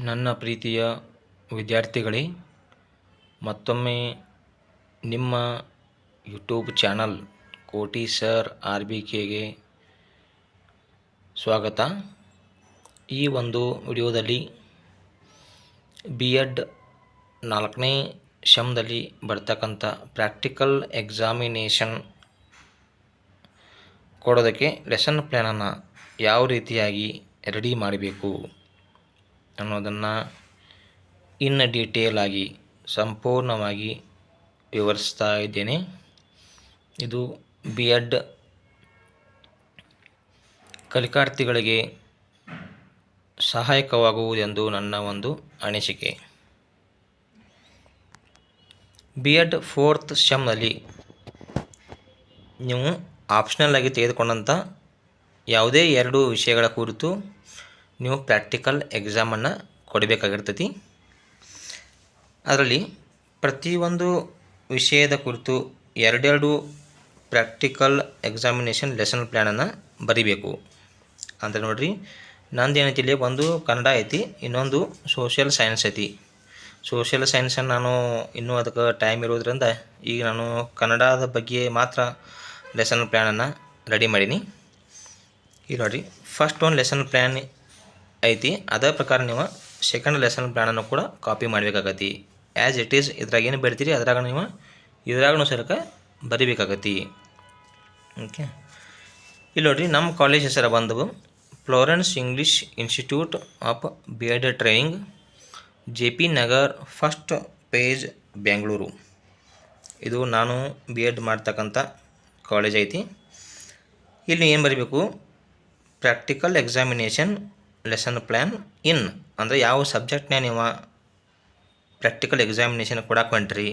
ನನ್ನ ಪ್ರೀತಿಯ ವಿದ್ಯಾರ್ಥಿಗಳೇ, ಮತ್ತೊಮ್ಮೆ ನಿಮ್ಮ ಯೂಟ್ಯೂಬ್ ಚಾನಲ್ ಕೋಟಿ ಸರ್ RBKಗೆ ಸ್ವಾಗತ. ಈ ಒಂದು ವಿಡಿಯೋದಲ್ಲಿ BEd 4ನೇ ಸೆಮ್ದಲ್ಲಿ ಬರ್ತಕ್ಕಂಥ ಪ್ರಾಕ್ಟಿಕಲ್ ಎಕ್ಸಾಮಿನೇಷನ್ ಕೊಡೋದಕ್ಕೆ ಲೆಸನ್ ಪ್ಲ್ಯಾನನ್ನು ಯಾವ ರೀತಿಯಾಗಿ ರೆಡಿ ಮಾಡಬೇಕು ಅನ್ನೋದನ್ನು ಇನ್ ಡೀಟೇಲ್ ಆಗಿ ಸಂಪೂರ್ಣವಾಗಿ ವಿವರಿಸ್ತಾ ಇದ್ದೇನೆ. ಇದು BEd ಕಲಿಕಾರ್ಥಿಗಳಿಗೆ ಸಹಾಯಕವಾಗುವುದೆಂದು ನನ್ನ ಒಂದು ಅನಿಸಿಕೆ. BEd 4th ಸೆಮ್ನಲ್ಲಿ ನೀವು ಆಪ್ಷನಲ್ ಆಗಿ ತೆಗೆದುಕೊಂಡಂಥ ಯಾವುದೇ 2 ವಿಷಯಗಳ ಕುರಿತು ನೀವು ಪ್ರಾಕ್ಟಿಕಲ್ ಎಕ್ಸಾಮನ್ನು ಕೊಡಬೇಕಾಗಿರ್ತೈತಿ. ಅದರಲ್ಲಿ ಪ್ರತಿಯೊಂದು ವಿಷಯದ ಕುರಿತು 2 ಪ್ರಾಕ್ಟಿಕಲ್ ಎಕ್ಸಾಮಿನೇಷನ್ ಲೆಸನ್ ಪ್ಲ್ಯಾನನ್ನು ಬರಿಬೇಕು ಅಂತ ನೋಡ್ರಿ. ನಂದು ಏನೈತಿ, ಇಲ್ಲಿ ಒಂದು ಕನ್ನಡ ಐತಿ, ಇನ್ನೊಂದು ಸೋಷಿಯಲ್ ಸೈನ್ಸ್ ಐತಿ. ಸೋಷಿಯಲ್ ಸೈನ್ಸನ್ನು ನಾನು ಇನ್ನೂ ಅದಕ್ಕೆ ಟೈಮ್ ಇರೋದ್ರಿಂದ ಈಗ ನಾನು ಕನ್ನಡದ ಬಗ್ಗೆ ಮಾತ್ರ ಲೆಸನ್ ಪ್ಲ್ಯಾನನ್ನು ರೆಡಿ ಮಾಡೀನಿ. ಈಗ ನೋಡಿರಿ, ಫಸ್ಟ್ ಒಂದು ಲೆಸನ್ ಪ್ಲ್ಯಾನ್ ಐತಿ, ಅದರ ಪ್ರಕಾರ ನೀವು ಸೆಕೆಂಡ್ ಲೆಸನ್ ಪ್ಲ್ಯಾನನ್ನು ಕೂಡ ಕಾಪಿ ಮಾಡಬೇಕಾಗತಿ. ಆ್ಯಸ್ ಇಟ್ ಈಸ್ ಇದ್ರಾಗ ಏನು ಬರ್ತೀರಿ ಇದ್ರಾಗೂ ಸರಕ ಬರಿಬೇಕಾಗತಿ. ಓಕೆ, ಇಲ್ಲಿ ನೋಡಿರಿ, ನಮ್ಮ ಕಾಲೇಜ್ ಹೆಸರು ಬಂದವು Florence English institute of BEd training, JP Nagar, first page, Bengaluru. ಇದು ನಾನು BEd ಮಾಡ್ತಕ್ಕಂಥ ಕಾಲೇಜ್ ಐತಿ. ಇಲ್ಲಿ ಏನು ಬರೀಬೇಕು, ಪ್ರಾಕ್ಟಿಕಲ್ ಎಕ್ಸಾಮಿನೇಷನ್ ಲೆಸನ್ ಪ್ಲ್ಯಾನ್ ಇನ್ ಅಂದರೆ ಯಾವ ಸಬ್ಜೆಕ್ಟ್ನ ನೀವು ಪ್ರಾಕ್ಟಿಕಲ್ ಎಕ್ಸಾಮಿನೇಷನ್ ಕೊಡಕ್ಕೆ ಹೊಂಟ್ರಿ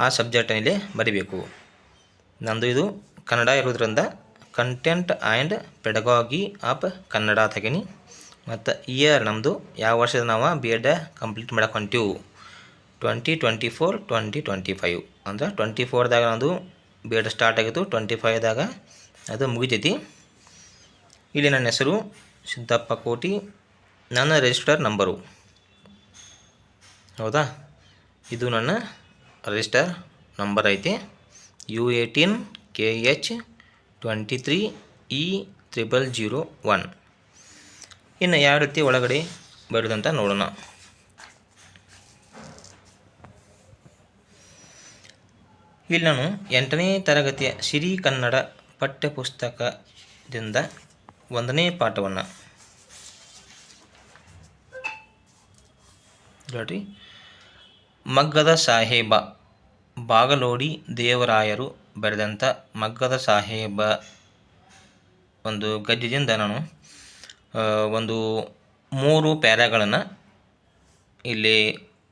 ಆ ಸಬ್ಜೆಕ್ಟಲ್ಲಿ ಬರಿಬೇಕು. ನಂದು ಇದು ಕನ್ನಡ ಇರೋದ್ರಿಂದ content and pedagogy of Kannada ತೆಗೀನಿ. ಮತ್ತು ಇಯರ್ ನಮ್ಮದು ಯಾವ ವರ್ಷದ ನಾವು BEd ಕಂಪ್ಲೀಟ್ ಮಾಡಕ್ಕೆ ಹೊಂಟೀವು 2024-2025 ಅಂದರೆ 24ದಾಗ ನಮ್ಮದು BEd ಸ್ಟಾರ್ಟ್ ಆಗಿತ್ತು, 25ದಾಗ ಅದು ಮುಗಿತೈತಿ. ಇಲ್ಲಿ ನನ್ನ ಹೆಸರು ಸಿದ್ದಪ್ಪ ಕೋಟಿ, ನನ್ನ ರಿಜಿಸ್ಟರ್ ನಂಬರು, ಹೌದಾ, ಇದು ನನ್ನ ರಿಜಿಸ್ಟರ್ ನಂಬರ್ ಐತಿ U18 KH 23 E0001. ಇನ್ನು ಯಾವ ರೀತಿ ಒಳಗಡೆ ಬರೋದಂತ ನೋಡೋಣ. ಇಲ್ಲಿ ನಾನು 8ನೇ ತರಗತಿಯ ಸಿರಿ ಕನ್ನಡ ಪಠ್ಯಪುಸ್ತಕದಿಂದ 1ನೇ ಪಾಠವನ್ನು ನೋಡಿ, ಮಗ್ಗದ ಸಾಹೇಬ, ಬಾಗಲೋಡಿ ದೇವರಾಯರು ಬರೆದಂಥ ಮಗ್ಗದ ಸಾಹೇಬ ಒಂದು ಗದ್ಯದಿಂದ ನಾನು ಒಂದು 3 ಪ್ಯಾರಾಗಳನ್ನು ಇಲ್ಲಿ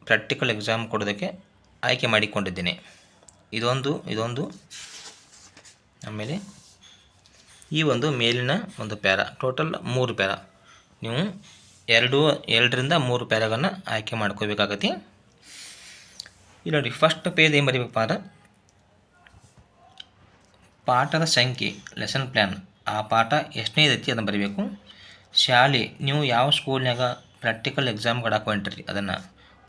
ಪ್ರಾಕ್ಟಿಕಲ್ ಎಕ್ಸಾಮ್ ಕೊಡೋದಕ್ಕೆ ಆಯ್ಕೆ ಮಾಡಿಕೊಂಡಿದ್ದೇನೆ. ಇದೊಂದು ಆಮೇಲೆ ಈ ಒಂದು ಮೇಲಿನ ಒಂದು ಪ್ಯಾರಾ, ಟೋಟಲ್ 3 ಪ್ಯಾರಾ. ನೀವು 2ರಿಂದ 3 ಪ್ಯಾರಾಗನ್ನು ಆಯ್ಕೆ ಮಾಡ್ಕೋಬೇಕಾಗತಿ. ಇಲ್ಲಿ ನೋಡಿ, ಫಸ್ಟ್ ಪೇಜ್ ಏನು ಬರೀಬೇಕಪ್ಪ ಅಂದ್ರೆ ಪಾಠದ ಸಂಖ್ಯೆ, ಲೆಸನ್ ಪ್ಲ್ಯಾನ್, ಆ ಪಾಠ ಎಷ್ಟನೇದು ಐತಿ ಅದನ್ನು ಬರೀಬೇಕು. ಶಾಲೆ, ನೀವು ಯಾವ ಸ್ಕೂಲ್ನಾಗ ಪ್ರಾಕ್ಟಿಕಲ್ ಎಕ್ಸಾಮ್ ಕೊಡಕ್ಕೆ ಹೊಂಟ್ರಿ ಅದನ್ನು.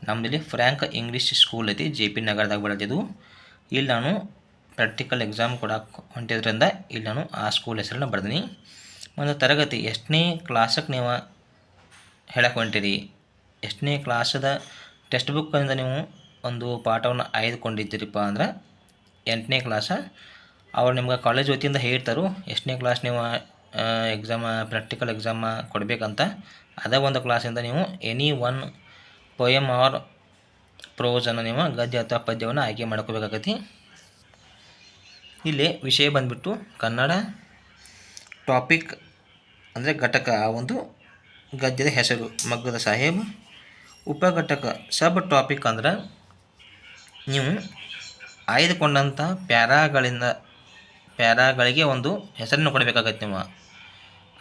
ನಮ್ಮಲ್ಲಿ ಫ್ರ್ಯಾಂಕ್ ಇಂಗ್ಲೀಷ್ ಸ್ಕೂಲ್ ಐತಿ, JP ನಗರದಾಗ ಬೆಳೆದಿದ್ದು. ಇಲ್ಲಿ ನಾನು ಪ್ರಾಕ್ಟಿಕಲ್ ಎಕ್ಸಾಮ್ ಕೊಡಕ್ಕೆ ಹೊಂಟಿದ್ರಿಂದ ಇಲ್ಲಿ ನಾನು ಆ ಸ್ಕೂಲ್ ಹೆಸರನ್ನು ಬರ್ದೀನಿ. ಒಂದು ತರಗತಿ, ಎಷ್ಟನೇ ಕ್ಲಾಸಕ್ಕೆ ನೀವು ಹೇಳಕ್ಕೆ ಹೊಂಟಿರಿ, ಎಷ್ಟನೇ ಕ್ಲಾಸದ ಟೆಕ್ಸ್ಟ್ ಬುಕ್ಕಿಂದ ನೀವು ಒಂದು ಪಾಠವನ್ನು ಆಯ್ದುಕೊಂಡಿದ್ದೀರಿಪ್ಪ ಅಂದ್ರೆ 8ನೇ ಕ್ಲಾಸ. ಅವ್ರು ನಿಮ್ಗೆ ಕಾಲೇಜ್ ವತಿಯಿಂದ ಹೇಳ್ತಾರೋ ಎಷ್ಟನೇ ಕ್ಲಾಸ್ ನೀವು ಪ್ರಾಕ್ಟಿಕಲ್ ಎಕ್ಸಾಮ ಕೊಡಬೇಕಂತ. ಅದೇ ಒಂದು ಕ್ಲಾಸಿಂದ ನೀವು ಎನಿ ಒನ್ ಪೊಯಮ್ ಆರ್ ಪ್ರೋಸನ್ನು ನೀವು ಗದ್ಯ ಅಥವಾ ಪದ್ಯವನ್ನು ಆಯ್ಕೆ ಮಾಡ್ಕೋಬೇಕಾಗತಿ. ಇಲ್ಲಿ ವಿಷಯ ಬಂದುಬಿಟ್ಟು ಕನ್ನಡ, ಟಾಪಿಕ್ ಅಂದರೆ ಘಟಕ, ಆ ಒಂದು ಗದ್ಯದ ಹೆಸರು ಮಗ್ಗದ ಸಾಹೇಬ್. ಉಪಘಟಕ ಸಬ್ ಟಾಪಿಕ್ ಅಂದ್ರೆ ನೀವು ಆಯ್ದುಕೊಂಡಂಥ ಪ್ಯಾರಾಗಳಿಗೆ ಒಂದು ಹೆಸರನ್ನು ಕೊಡಬೇಕಾಗತ್ತೆ ನೀವು.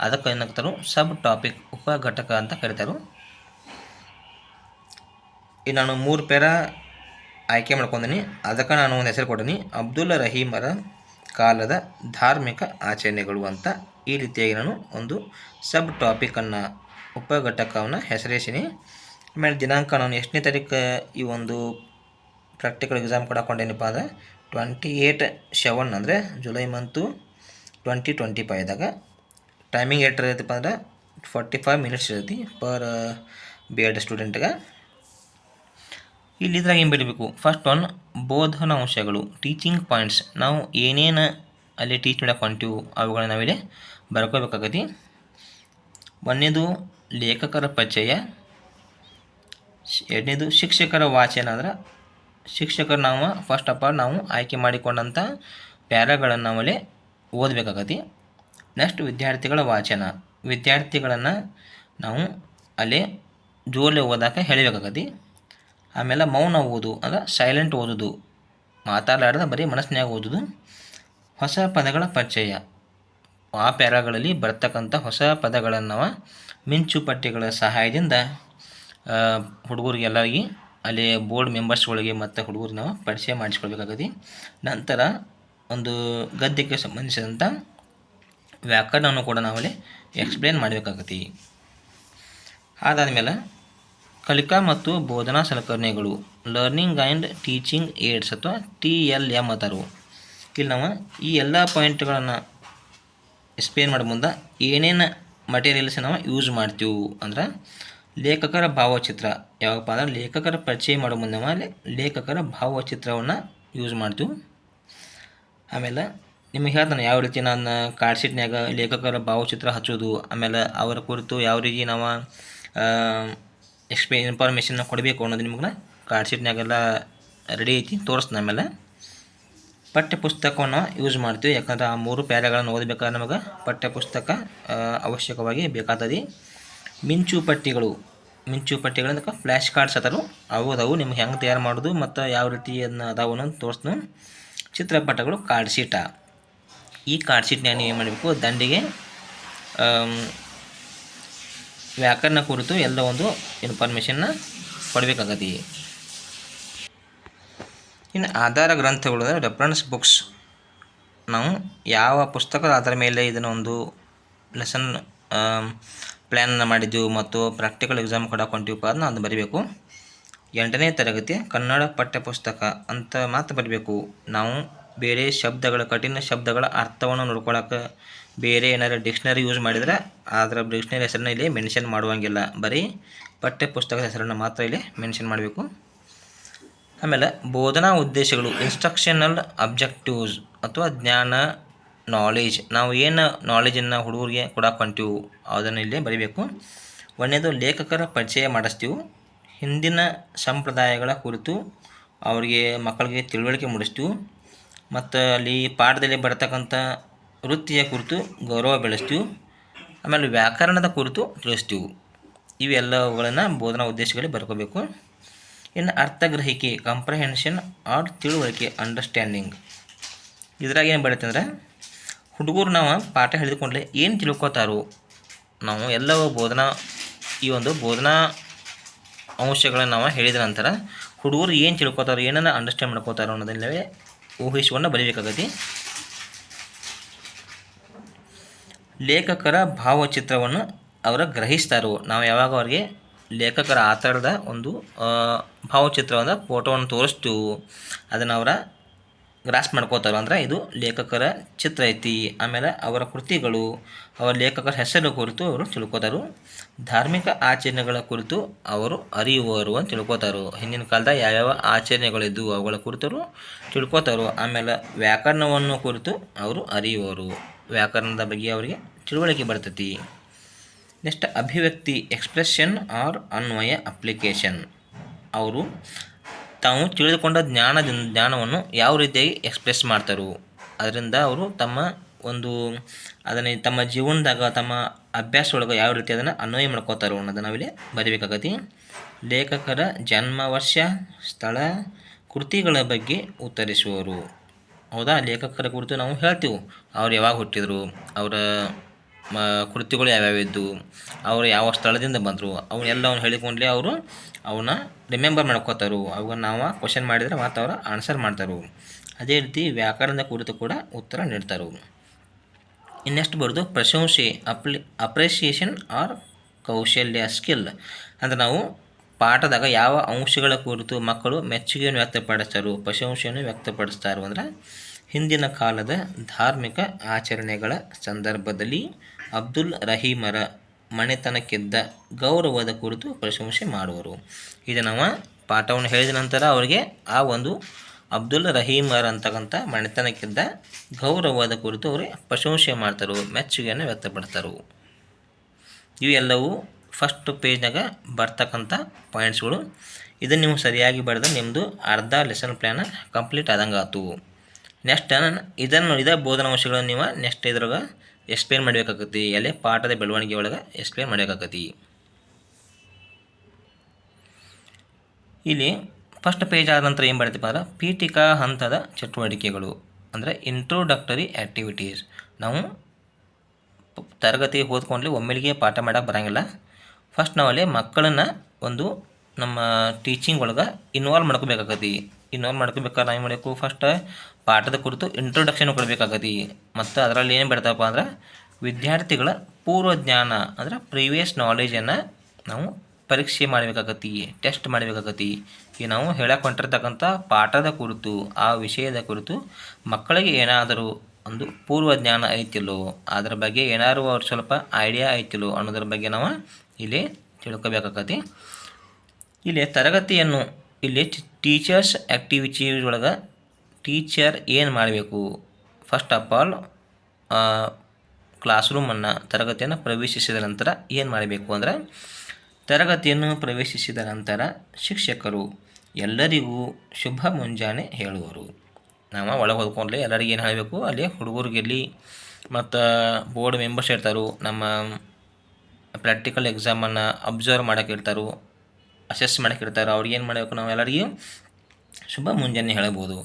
ಅದಕ್ಕೆ ಏನಾಗ್ತಾರೋ ಸಬ್ ಟಾಪಿಕ್, ಉಪಘಟಕ ಅಂತ ಕರೀತಾರೆ. ಈಗ ನಾನು 3 ಪ್ಯಾರಾ ಆಯ್ಕೆ ಮಾಡ್ಕೊಂಡೀನಿ, ಅದಕ್ಕೆ ನಾನು ಒಂದು ಹೆಸರು ಕೊಡೀನಿ, ಅಬ್ದುಲ್ ರಹೀಮರ ಕಾಲದ ಧಾರ್ಮಿಕ ಆಚರಣೆಗಳು ಅಂತ. ಈ ರೀತಿಯಾಗಿ ನಾನು ಒಂದು ಸಬ್ ಟಾಪಿಕನ್ನು ಉಪಘಟಕವನ್ನು ಹೆಸರಿಸಿನಿ. ಆಮೇಲೆ ದಿನಾಂಕ ನಾನು ಎಷ್ಟನೇ ತಾರೀಕು ಈ ಒಂದು ಪ್ರಾಕ್ಟಿಕಲ್ ಎಕ್ಸಾಮ್ ಕೊಡಕೊಂಡೇನಪ್ಪ ಅಂದ್ರೆ 28/7 ಅಂದರೆ ಜುಲೈ ಮಂತು 2025ದಾಗ. ಟೈಮಿಂಗ್ ಎಷ್ಟು ಇರತ್ತಪ್ಪ ಅಂದ್ರೆ 45 ಮಿನಿಟ್ಸ್ ಇರತ್ತೆ ಪರ್ B.Ed ಸ್ಟೂಡೆಂಟ್ಗೆ. ಇಲ್ಲಿದ್ರಾಗ ಏನು ಬರೀಬೇಕು, ಫಸ್ಟ್ ಒನ್ ಬೋಧನಾಂಶಗಳು, ಟೀಚಿಂಗ್ ಪಾಯಿಂಟ್ಸ್. ನಾವು ಏನೇನು ಅಲ್ಲಿ ಟೀಚ್ ಮಾಡಕ್ಕೆ ಹೊಂಟೀವಿ ಅವುಗಳನ್ನ ನಾವಿಲ್ಲಿ ಬರ್ಕೋಬೇಕಾಗತಿ. ಒಂದನೇದು ಲೇಖಕರ ಪರಿಚಯ, ಎರಡನೇದು ಶಿಕ್ಷಕರ ವಾಚನ. ಅಂದ್ರೆ ಶಿಕ್ಷಕರು ನಾವು ಫಸ್ಟ್ ಆಫ್ ಆಲ್ ನಾವು ಆಯ್ಕೆ ಮಾಡಿಕೊಂಡಂಥ ಪ್ಯಾರಾಗಳನ್ನು ನಾವಲ್ಲಿ ಓದಬೇಕಾಗತಿ. ನೆಕ್ಸ್ಟ್ ವಿದ್ಯಾರ್ಥಿಗಳ ವಾಚನ, ವಿದ್ಯಾರ್ಥಿಗಳನ್ನು ನಾವು ಅಲ್ಲಿ ಜೋರ್ಲೆ ಓದೋಕೆ ಹೇಳಬೇಕಾಗತಿ. ಆಮೇಲೆ ಮೌನ ಓದು ಅಂದ್ರೆ ಸೈಲೆಂಟ್ ಓದೋದು, ಮಾತಾಡಲಾರ್ದ ಬರೀ ಮನಸ್ಸಿನಾಗ ಓದೋದು. ಹೊಸ ಪದಗಳ ಪರಿಚಯ, ಆ ಪ್ಯಾರಾಗಳಲ್ಲಿ ಬರ್ತಕ್ಕಂಥ ಹೊಸ ಪದಗಳನ್ನು ನಾವು ಮಿಂಚು ಪಟ್ಟಿಗಳ ಸಹಾಯದಿಂದ ಹುಡುಗರಿಗೆಲ್ಲರಿಗೆ ಅಲ್ಲಿ ಬೋರ್ಡ್ ಮೆಂಬರ್ಸ್ಗಳಿಗೆ ಮತ್ತು ಹುಡುಗರಿಗೆ ನಾವು ಪರಿಚಯ ಮಾಡಿಸ್ಕೊಳ್ಬೇಕಾಗತಿ. ನಂತರ ಒಂದು ಗದ್ಯಕ್ಕೆ ಸಂಬಂಧಿಸಿದಂಥ ವ್ಯಾಕರಣವನ್ನು ಕೂಡ ನಾವಲ್ಲಿ ಎಕ್ಸ್ಪ್ಲೇನ್ ಮಾಡಬೇಕಾಗತಿ. ಅದಾದಮೇಲೆ ಕಲಿಕಾ ಮತ್ತು ಬೋಧನಾ ಸಲಕರಣೆಗಳು, ಲರ್ನಿಂಗ್ ಆ್ಯಂಡ್ ಟೀಚಿಂಗ್ ಏಡ್ಸ್ ಅಥವಾ TLM ಅಂತಾರು. ಇಲ್ಲಿ ನಾವು ಈ ಎಲ್ಲ ಪಾಯಿಂಟ್ಗಳನ್ನು ಎಕ್ಸ್ಪ್ಲೇನ್ ಮಾಡೋ ಮುಂದೆ ಏನೇನು ಮಟೀರಿಯಲ್ಸ್ ನಾವು ಯೂಸ್ ಮಾಡ್ತೀವಿ ಅಂದ್ರೆ ಲೇಖಕರ ಭಾವಚಿತ್ರ. ಯಾವಪ್ಪ ಅಂದ್ರೆ ಲೇಖಕರ ಪರಿಚಯ ಮಾಡೋ ಮುಂದೆ ಅಲ್ಲಿ ಲೇಖಕರ ಭಾವಚಿತ್ರವನ್ನು ಯೂಸ್ ಮಾಡ್ತೀವಿ. ಆಮೇಲೆ ನಿಮಗೆ ಹೇಳ್ತಾನೆ ಯಾವ ರೀತಿ ನಾನು ಕಾರ್ಡ್ ಶೀಟ್ನ್ಯಾಗ ಲೇಖಕರ ಭಾವಚಿತ್ರ ಹಚ್ಚೋದು, ಆಮೇಲೆ ಅವರ ಕುರಿತು ಯಾವ ರೀತಿ ನಾವು ಇನ್ಫಾರ್ಮೇಷನ್ನ ಕೊಡಬೇಕು ಅನ್ನೋದು ನಿಮ್ಗೆ ಕಾರ್ಡ್ ಶೀಟ್ನಾಗೆಲ್ಲ ರೆಡಿ ಐತಿ, ತೋರಿಸ್ತೀನಿ. ಆಮೇಲೆ ಪಠ್ಯ ಪುಸ್ತಕವನ್ನು ಯೂಸ್ ಮಾಡ್ತೀವಿ, ಯಾಕಂದ್ರೆ ಆ 3 ಪ್ಯಾರಾಗಳನ್ನು ಓದಬೇಕಾದ್ರೆ ನಮಗೆ ಪಠ್ಯ ಪುಸ್ತಕ ಅವಶ್ಯಕವಾಗಿ ಬೇಕಾಗ್ತದೆ. ಮಿಂಚು ಪಟ್ಟಿಗಳು ಅದಕ್ಕೆ ಫ್ಲ್ಯಾಶ್ ಕಾರ್ಡ್ಸ್ ಅದಾರು, ಅವು ನಿಮ್ಗೆ ಹೆಂಗೆ ತಯಾರು ಮಾಡೋದು ಮತ್ತು ಯಾವ ರೀತಿ ಅದನ್ನ ಅದಾವು ಅನ್ನೋದು ತೋರಿಸ್ತೀನಿ. ಚಿತ್ರಪಟಗಳು ಕಾರ್ಡ್ ಶೀಟ. ಈ ಕಾರ್ಡ್ ಶೀಟ್ನಾಗ ನೀವು ಏನು ಮಾಡಬೇಕು, ದಂಡಿಗೆ ವ್ಯಾಕರಣ ಕುರಿತು ಎಲ್ಲ ಒಂದು ಇನ್ಫಾರ್ಮೇಷನ್ನ ಕೊಡಬೇಕಾಗತ್ತೆ. ಇನ್ನು ಆಧಾರ ಗ್ರಂಥಗಳು ಅಂದರೆ ರೆಫರೆನ್ಸ್ ಬುಕ್ಸ್. ನಾವು ಯಾವ ಪುಸ್ತಕದ ಆಧಾರ ಮೇಲೆ ಇದನ್ನು ಒಂದು ಲೆಸನ್ ಪ್ಲ್ಯಾನನ್ನು ಮಾಡಿದ್ದೀವಿ ಮತ್ತು ಪ್ರಾಕ್ಟಿಕಲ್ ಎಕ್ಸಾಮ್ ಕೊಡಕ್ಕೆ ಹೊಂಟಿವಪ್ಪ ಅದನ್ನ ಅದು ಬರೀಬೇಕು. 8ನೇ ತರಗತಿ ಕನ್ನಡ ಪಠ್ಯಪುಸ್ತಕ ಅಂತ ಮಾತ್ರ ಬರೀಬೇಕು. ನಾವು ಬೇರೆ ಶಬ್ದಗಳ, ಕಠಿಣ ಶಬ್ದಗಳ ಅರ್ಥವನ್ನು ನೋಡ್ಕೊಳ್ಳೋಕೆ ಬೇರೆ ಏನಾದ್ರು ಡಿಕ್ಷನರಿ ಯೂಸ್ ಮಾಡಿದರೆ ಅದರ ಡಿಕ್ಷನರಿ ಹೆಸರನ್ನ ಇಲ್ಲಿ ಮೆನ್ಷನ್ ಮಾಡುವಂಗಿಲ್ಲ, ಬರೀ ಪಠ್ಯಪುಸ್ತಕದ ಹೆಸರನ್ನು ಮಾತ್ರ ಇಲ್ಲಿ ಮೆನ್ಷನ್ ಮಾಡಬೇಕು. ಆಮೇಲೆ ಬೋಧನಾ ಉದ್ದೇಶಗಳು, ಇನ್ಸ್ಟ್ರಕ್ಷನಲ್ ಅಬ್ಜೆಕ್ಟಿವ್ಸ್ ಅಥವಾ ಜ್ಞಾನ, ನಾಲೇಜ್. ನಾವು ಏನು ನಾಲೇಜನ್ನು ಹುಡುಗರಿಗೆ ಕೊಡಕ್ಕೆ ಹೊಂಟೀವಿ ಅದನ್ನು ಇಲ್ಲಿ ಬರೀಬೇಕು. ಒಂದನೇದು ಲೇಖಕರ ಪರಿಚಯ ಮಾಡಿಸ್ತೀವಿ, ಹಿಂದಿನ ಸಂಪ್ರದಾಯಗಳ ಕುರಿತು ಅವರಿಗೆ ಮಕ್ಕಳಿಗೆ ತಿಳುವಳಿಕೆ ಮೂಡಿಸ್ತೀವಿ, ಮತ್ತು ಅಲ್ಲಿ ಪಾಠದಲ್ಲಿ ಬರ್ತಕ್ಕಂಥ ವೃತ್ತಿಯ ಕುರಿತು ಗೌರವ ಬೆಳೆಸ್ತೀವಿ, ಆಮೇಲೆ ವ್ಯಾಕರಣದ ಕುರಿತು ತಿಳಿಸ್ತೀವಿ. ಇವೆಲ್ಲವುಗಳನ್ನು ಬೋಧನಾ ಉದ್ದೇಶಗಳಿಗೆ ಬರ್ಕೋಬೇಕು. ಇನ್ನು ಅರ್ಥಗ್ರಹಿಕೆ, ಕಂಪ್ರಹೆನ್ಷನ್ ಆರ್ ತಿಳುವಳಿಕೆ, ಅಂಡರ್ಸ್ಟ್ಯಾಂಡಿಂಗ್. ಇದ್ರಾಗ ಏನು ಬರುತ್ತೆ ಅಂದರೆ ಹುಡುಗರು ನಾವು ಪಾಠ ಹೇಳಿದುಕೊಂಡ್ಲೆ ಏನು ತಿಳ್ಕೊತಾರೋ, ನಾವು ಎಲ್ಲವೂ ಈ ಒಂದು ಬೋಧನಾ ಅಂಶಗಳನ್ನು ನಾವು ಹೇಳಿದ ನಂತರ ಹುಡುಗರು ಏನು ತಿಳ್ಕೊತಾರೋ, ಏನನ್ನು ಅಂಡರ್ಸ್ಟ್ಯಾಂಡ್ ಮಾಡ್ಕೋತಾರೋ ಅನ್ನೋದಲ್ಲವೇ ಊಹಿಸಿಕೊಂಡು ಬರೀಬೇಕಾಗತ್ತೆ. ಲೇಖಕರ ಭಾವಚಿತ್ರವನ್ನು ಅವರ ಗ್ರಹಿಸ್ತಾರೋ, ನಾವು ಯಾವಾಗ ಅವ್ರಿಗೆ ಲೇಖಕರ ಆತರದ ಒಂದು ಭಾವಚಿತ್ರವಾದ ಫೋಟೋವನ್ನು ತೋರಿಸ್ತೀವಿ, ಅದನ್ನು ಅವರ ಗ್ರಾಸ್ಪ್ ಮಾಡ್ಕೋತಾರೋ ಅಂದ್ರೆ ಇದು ಲೇಖಕರ ಚಿತ್ರ ಐತಿ. ಆಮೇಲೆ ಅವರ ಕೃತಿಗಳು, ಅವರ ಲೇಖಕರ ಹೆಸರು ಕುರಿತು ಅವರು ತಿಳ್ಕೊತಾರೋ. ಧಾರ್ಮಿಕ ಆಚರಣೆಗಳ ಕುರಿತು ಅವರು ಅರಿಯುವರು ಅಂತ ತಿಳ್ಕೊತಾರೋ, ಹಿಂದಿನ ಕಾಲದ ಯಾವ್ಯಾವ ಆಚರಣೆಗಳಿದ್ದು ಅವುಗಳ ಕುರಿತರು ತಿಳ್ಕೊತಾರೋ. ಆಮೇಲೆ ವ್ಯಾಕರಣವನ್ನು ಕುರಿತು ಅವರು ಅರಿಯುವರು, ವ್ಯಾಕರಣದ ಬಗ್ಗೆ ಅವರಿಗೆ ತಿಳುವಳಿಕೆ ಬರ್ತೈತಿ. ನೆಕ್ಸ್ಟ್ ಅಭಿವ್ಯಕ್ತಿ, ಎಕ್ಸ್ಪ್ರೆಷನ್ ಆರ್ ಅನ್ವಯ ಅಪ್ಲಿಕೇಶನ್. ಅವರು ತಾವು ತಿಳಿದುಕೊಂಡ ಜ್ಞಾನವನ್ನು ಯಾವ ರೀತಿಯಾಗಿ ಎಕ್ಸ್ಪ್ರೆಸ್ ಮಾಡ್ತಾರೋ, ಅದರಿಂದ ಅವರು ಅದನ್ನು ತಮ್ಮ ಜೀವನದಾಗ, ತಮ್ಮ ಅಭ್ಯಾಸ ಒಳಗೆ ಯಾವ ರೀತಿ ಅದನ್ನು ಅನ್ವಯ ಮಾಡ್ಕೋತಾರೋ ಅನ್ನೋದನ್ನು ನಾವಿಲ್ಲಿ ಬರೀಬೇಕಾಗತ್ತೆ. ಲೇಖಕರ ಜನ್ಮ ವರ್ಷ, ಸ್ಥಳ, ಕೃತಿಗಳ ಬಗ್ಗೆ ಉತ್ತರಿಸುವರು. ಹೌದಾ, ಲೇಖಕರ ಕುರಿತು ನಾವು ಹೇಳ್ತೀವಿ, ಅವ್ರು ಯಾವಾಗ ಹುಟ್ಟಿದರು, ಅವರ ಕೃತಿಗಳು ಯಾವ್ಯಾವಿದ್ದು, ಅವರು ಯಾವ ಸ್ಥಳದಿಂದ ಬಂದರು, ಅವನ್ನೆಲ್ಲವನ್ನು ಹೇಳಿಕೊಂಡ್ಲೆ ಅವರು ಅವನ್ನ ರಿಮೆಂಬರ್ ಮಾಡ್ಕೋತಾರೋ. ಅವಾಗ ನಾವು ಕ್ವಶನ್ ಮಾಡಿದರೆ ಮತ್ತು ಅವರು ಆನ್ಸರ್ ಮಾಡ್ತಾರೋ. ಅದೇ ರೀತಿ ವ್ಯಾಕರಣದ ಕುರಿತು ಕೂಡ ಉತ್ತರ ನೀಡ್ತಾರೋ. ಇನ್ನೆಷ್ಟು ಬರೋದು ಪ್ರಶಂಸೆ, ಅಪ್ರಿಸಿಯೇಷನ್ ಆರ್ ಕೌಶಲ್ಯ, ಸ್ಕಿಲ್. ಅಂದರೆ ನಾವು ಪಾಠದಾಗ ಯಾವ ಅಂಶಗಳ ಕುರಿತು ಮಕ್ಕಳು ಮೆಚ್ಚುಗೆಯನ್ನು ವ್ಯಕ್ತಪಡಿಸ್ತಾರೋ, ಪ್ರಶಂಸೆಯನ್ನು ವ್ಯಕ್ತಪಡಿಸ್ತಾರೋ ಅಂದ್ರೆ ಹಿಂದಿನ ಕಾಲದ ಧಾರ್ಮಿಕ ಆಚರಣೆಗಳ ಸಂದರ್ಭದಲ್ಲಿ ಅಬ್ದುಲ್ ರಹೀಮರ ಮನೆತನಕ್ಕಿದ್ದ ಗೌರವದ ಕುರಿತು ಪ್ರಶಂಸೆ ಮಾಡುವರು. ಇದು ನಾವು ಪಾಠವನ್ನು ಹೇಳಿದ ನಂತರ ಅವರಿಗೆ ಆ ಒಂದು ಅಬ್ದುಲ್ ರಹೀಮರ್ ಅಂತಕ್ಕಂಥ ಮನೆತನಕ್ಕಿದ್ದ ಗೌರವದ ಕುರಿತು ಅವರಿಗೆ ಪ್ರಶಂಸೆ ಮಾಡ್ತಾರೆ, ಮೆಚ್ಚುಗೆಯನ್ನು ವ್ಯಕ್ತಪಡ್ತಾರೆ. ಇವೆಲ್ಲವೂ ಫಸ್ಟ್ ಪೇಜ್ನಾಗ ಬರ್ತಕ್ಕಂಥ ಪಾಯಿಂಟ್ಸ್ಗಳು. ಇದನ್ನು ನೀವು ಸರಿಯಾಗಿ ಬರೆದು ನಿಮ್ಮದು ಅರ್ಧ ಲೆಸನ್ ಪ್ಲ್ಯಾನ್ ಕಂಪ್ಲೀಟ್ ಆದಂಗೆ ಆಯ್ತು. ನೆಕ್ಸ್ಟ್ ಇದೇ ಬೋಧನಾಂಶಗಳನ್ನು ನೀವು ನೆಕ್ಸ್ಟ್ ಇದ್ರಾಗ ಎಕ್ಸ್ಪ್ಲೇನ್ ಮಾಡಬೇಕಾಗತ್ತೆ, ಅಲ್ಲೇ ಪಾಠದ ಬೆಳವಣಿಗೆ ಒಳಗೆ ಎಕ್ಸ್ಪ್ಲೇನ್ ಮಾಡಬೇಕಾಗತ್ತೆ. ಇಲ್ಲಿ ಫಸ್ಟ್ ಪೇಜ್ ಆದ ನಂತರ ಏನು ಬರ್ತಪ್ಪ ಅಂದ್ರೆ ಪೀಠಿಕಾ ಹಂತದ ಚಟುವಟಿಕೆಗಳು ಅಂದರೆ ಇಂಟ್ರೊಡಕ್ಟರಿ ಆ್ಯಕ್ಟಿವಿಟೀಸ್. ನಾವು ತರಗತಿ ಓದ್ಕೊಂಡ್ಲಿ ಒಮ್ಮೆಲಿಗೆ ಪಾಠ ಮಾಡೋಕೆ ಬರೋಂಗಿಲ್ಲ. ಫಸ್ಟ್ ನಾವಲ್ಲಿ ಮಕ್ಕಳನ್ನು ಒಂದು ನಮ್ಮ ಟೀಚಿಂಗ್ ಒಳಗೆ ಇನ್ವಾಲ್ವ್ ಮಾಡ್ಕೋಬೇಕಾಗತ್ತೆ. ಇನ್ವಾಲ್ವ್ ಮಾಡ್ಕೋಬೇಕಾದ್ರೆ ನಾವು ಏನು ಮಾಡಬೇಕು, ಫಸ್ಟ್ ಪಾಠದ ಕುರಿತು ಇಂಟ್ರೊಡಕ್ಷನ್ ಕೊಡಬೇಕಾಗತ್ತೆ. ಮತ್ತು ಅದರಲ್ಲಿ ಏನು ಬರ್ತಪ್ಪ ಅಂದ್ರೆ ವಿದ್ಯಾರ್ಥಿಗಳ ಪೂರ್ವ ಜ್ಞಾನ ಅಂದರೆ ಪ್ರೀವಿಯಸ್ ನಾಲೆಜನ್ನು ನಾವು ಪರೀಕ್ಷೆ ಮಾಡಬೇಕಾಗತ್ತೆ, ಟೆಸ್ಟ್ ಮಾಡಬೇಕಾಗತ್ತೆ. ಈಗ ನಾವು ಹೇಳಕ್ಕೆ ಹೊಂಟಿರ್ತಕ್ಕಂಥ ಪಾಠದ ಕುರಿತು, ಆ ವಿಷಯದ ಕುರಿತು ಮಕ್ಕಳಿಗೆ ಏನಾದರೂ ಒಂದು ಪೂರ್ವ ಜ್ಞಾನ ಐತಿಲ್ಲೋ, ಅದರ ಬಗ್ಗೆ ಏನಾದರೂ ಅವ್ರು ಸ್ವಲ್ಪ ಐಡಿಯಾ ಐತಿಲ್ಲೋ ಅನ್ನೋದ್ರ ಬಗ್ಗೆ ನಾವು ಇಲ್ಲಿ ತಿಳ್ಕೊಬೇಕಾಗತ್ತೆ. ಇಲ್ಲಿ ತರಗತಿಯನ್ನು ಇಲ್ಲಿ ಟೀಚರ್ಸ್ ಆ್ಯಕ್ಟಿವಿಟಿ ಒಳಗೆ ಟೀಚರ್ ಏನು ಮಾಡಬೇಕು, ಫಸ್ಟ್ ಆಫ್ ಆಲ್ ಕ್ಲಾಸ್ ರೂಮನ್ನು ತರಗತಿಯನ್ನು ಪ್ರವೇಶಿಸಿದ ನಂತರ ಏನು ಮಾಡಬೇಕು ಅಂದರೆ ತರಗತಿಯನ್ನು ಪ್ರವೇಶಿಸಿದ ನಂತರ ಶಿಕ್ಷಕರು ಎಲ್ಲರಿಗೂ ಶುಭ ಮುಂಜಾನೆ ಹೇಳುವರು. ನಾವು ಒಳಗೆ ಹೋದ್ಕೊಂಡ್ಲೆ ಎಲ್ಲರಿಗೂ ಏನು ಹೇಳಬೇಕು, ಅಲ್ಲಿ ಹುಡುಗರಿಗಿರಲಿ ಮತ್ತು ಬೋರ್ಡ್ ಮೆಂಬರ್ಸ್ ಇರ್ತಾರೋ, ನಮ್ಮ ಪ್ರಾಕ್ಟಿಕಲ್ ಎಕ್ಸಾಮನ್ನು ಅಬ್ಸರ್ವ್ ಮಾಡೋಕೆ ಇರ್ತಾರೋ, ಅಸೆಸ್ ಮಾಡೋಕೆ ಇರ್ತಾರೋ, ಅವ್ರಿಗೆ ಏನು ಮಾಡಬೇಕು, ನಾವು ಎಲ್ಲರಿಗೂ ಶುಭ ಮುಂಜಾನೆ ಹೇಳಬಹುದು.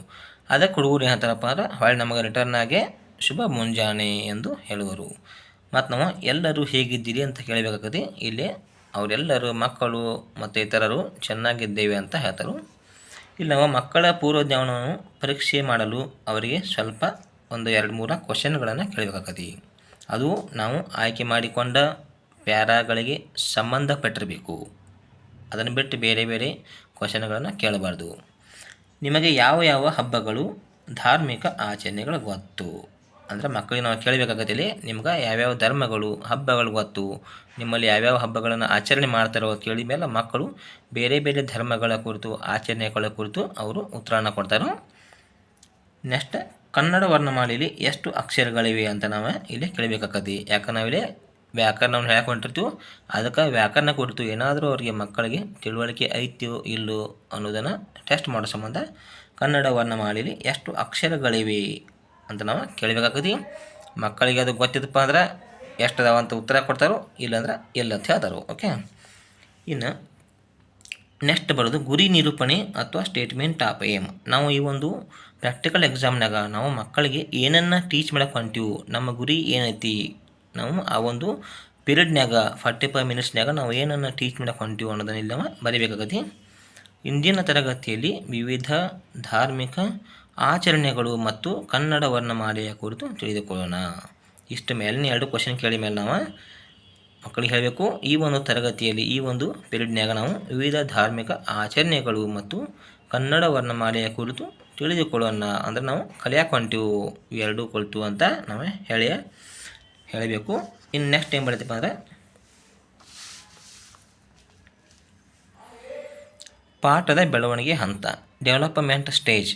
ಅದಕ್ಕೆ ಹುಡುಗರು ಏನು ಹೇಳ್ತಾರಪ್ಪ ಅಂದ್ರೆ ಹೊಳ್ಳಿ ನಮಗೆ ರಿಟರ್ನ್ ಆಗಿ ಶುಭ ಮುಂಜಾನೆ ಎಂದು ಹೇಳುವರು. ಮತ್ತು ನಾವು ಎಲ್ಲರೂ ಹೇಗಿದ್ದೀರಿ ಅಂತ ಕೇಳಬೇಕಾಗತ್ತೆ. ಇಲ್ಲಿ ಅವರೆಲ್ಲರೂ ಮಕ್ಕಳು ಮತ್ತು ಇತರರು ಚೆನ್ನಾಗಿದ್ದೇವೆ ಅಂತ ಹೇಳ್ತಾರೆ. ಇಲ್ಲಿ ನಾವು ಮಕ್ಕಳ ಪೂರ್ವಜ್ಞಾನವನ್ನು ಪರೀಕ್ಷೆ ಮಾಡಲು ಅವರಿಗೆ ಸ್ವಲ್ಪ ಒಂದು 2-3 ಕ್ವಶನ್ಗಳನ್ನು ಕೇಳಬೇಕಾಗತ್ತೆ. ಅದು ನಾವು ಆಯ್ಕೆ ಮಾಡಿಕೊಂಡ ಪ್ಯಾರಾಗಳಿಗೆ ಸಂಬಂಧಪಟ್ಟಿರಬೇಕು. ಅದನ್ನು ಬಿಟ್ಟು ಬೇರೆ ಬೇರೆ ಕ್ವಶನ್ಗಳನ್ನು ಕೇಳಬಾರ್ದು. ನಿಮಗೆ ಯಾವ ಯಾವ ಹಬ್ಬಗಳು ಧಾರ್ಮಿಕ ಆಚರಣೆಗಳು ಗೊತ್ತು ಅಂದರೆ ಮಕ್ಕಳಿಗೆ ನಾವು ಕೇಳಬೇಕಾಗತ್ತೆ. ಇಲ್ಲಿ ನಿಮ್ಗೆ ಯಾವ್ಯಾವ ಧರ್ಮಗಳು ಹಬ್ಬಗಳು ಗೊತ್ತು, ನಿಮ್ಮಲ್ಲಿ ಯಾವ್ಯಾವ ಹಬ್ಬಗಳನ್ನು ಆಚರಣೆ ಮಾಡ್ತಾರೋ ಕೇಳಿದ ಮೇಲೆ ಮಕ್ಕಳು ಬೇರೆ ಬೇರೆ ಧರ್ಮಗಳ ಕುರಿತು ಆಚರಣೆಗಳ ಕುರಿತು ಅವರು ಉತ್ತರವನ್ನು ಕೊಡ್ತಾರೆ. ನೆಕ್ಸ್ಟ್ ಕನ್ನಡ ವರ್ಣಮಾಲೆಯಲ್ಲಿ ಎಷ್ಟು ಅಕ್ಷರಗಳಿವೆ ಅಂತ ನಾವು ಇಲ್ಲಿ ಕೇಳಬೇಕಾಗತ್ತೆ. ಯಾಕಂದ್ರೆ ನಾವಿಲ್ಲಿ ವ್ಯಾಕರಣವನ್ನು ಹೇಳ್ಕೊಂಡಿರ್ತೀವಿ, ಅದಕ್ಕೆ ವ್ಯಾಕರಣ ಕುರಿತು ಏನಾದರೂ ಅವರಿಗೆ ಮಕ್ಕಳಿಗೆ ತಿಳುವಳಿಕೆ ಐತಿಯೋ ಇಲ್ಲೋ ಅನ್ನೋದನ್ನು ಟೆಸ್ಟ್ ಮಾಡೋ ಸಂಬಂಧ ಕನ್ನಡ ವರ್ಣಮಾಲೆಯಲ್ಲಿ ಎಷ್ಟು ಅಕ್ಷರಗಳಿವೆ ಅಂತ ನಾವು ಕೇಳಬೇಕಾಗತ್ತೆ. ಮಕ್ಕಳಿಗೆ ಅದು ಗೊತ್ತಿದ್ದಪ್ಪ ಅಂದ್ರೆ ಎಷ್ಟು ಅದಾವ ಅಂತ ಉತ್ತರ ಕೊಡ್ತಾರೋ, ಇಲ್ಲಾಂದ್ರೆ ಇಲ್ಲ ಅಂತ ಹೇಳ್ತಾರೋ. ಓಕೆ, ಇನ್ನು ನೆಕ್ಸ್ಟ್ ಬರೋದು ಗುರಿ ನಿರೂಪಣೆ ಅಥವಾ ಸ್ಟೇಟ್ಮೆಂಟ್ ಆಫ್ ಏಮ್. ನಾವು ಈ ಒಂದು ಪ್ರಾಕ್ಟಿಕಲ್ ಎಕ್ಸಾಮ್ನಾಗ ನಾವು ಮಕ್ಕಳಿಗೆ ಏನನ್ನು ಟೀಚ್ ಮಾಡಕ್ಕೆ ಹೊಂಟೀವಿ, ನಮ್ಮ ಗುರಿ ಏನೈತಿ, ನಾವು ಆ ಒಂದು ಪೀರಿಯಡ್ನಾಗ 45 ಮಿನಿಟ್ಸ್ನಾಗ ನಾವು ಏನನ್ನು ಟೀಚ್ ಮಾಡಕ್ಕೆ ಹೊಂಟೀವಿ ಅನ್ನೋದನ್ನ ಇಲ್ಲಿ ನಾವು ಬರೀಬೇಕಾಗತ್ತೆ. ಇಂದಿನ ತರಗತಿಯಲ್ಲಿ ವಿವಿಧ ಧಾರ್ಮಿಕ ಆಚರಣೆಗಳು ಮತ್ತು ಕನ್ನಡ ವರ್ಣಮಾಲೆಯ ಕುರಿತು ತಿಳಿದುಕೊಳ್ಳೋಣ. ಇಷ್ಟು ಮೇಲಿನ 2 ಕ್ವಶನ್ ಕೇಳಿದ ಮೇಲೆ ನಾವು ಮಕ್ಕಳಿಗೆ ಹೇಳಬೇಕು, ಈ ಒಂದು ತರಗತಿಯಲ್ಲಿ ಈ ಒಂದು ಪೀರಿಯಡ್ನಾಗ ನಾವು ವಿವಿಧ ಧಾರ್ಮಿಕ ಆಚರಣೆಗಳು ಮತ್ತು ಕನ್ನಡ ವರ್ಣಮಾಲೆಯ ಕುರಿತು ತಿಳಿದುಕೊಳ್ಳೋಣ. ಅಂದರೆ ನಾವು ಕಲಿಯಕ್ಕೆ ಹೊಂಟೀವು, ಇವೆರಡೂ ಕೊಳ್ತು ಅಂತ ನಾವು ಹೇಳಬೇಕು. ಇನ್ನು ನೆಕ್ಸ್ಟ್ ಏನು ಬರ್ತಪ್ಪ ಅಂದರೆ ಪಾಠದ ಬೆಳವಣಿಗೆ ಹಂತ, ಡೆವಲಪ್ಮೆಂಟ್ ಸ್ಟೇಜ್.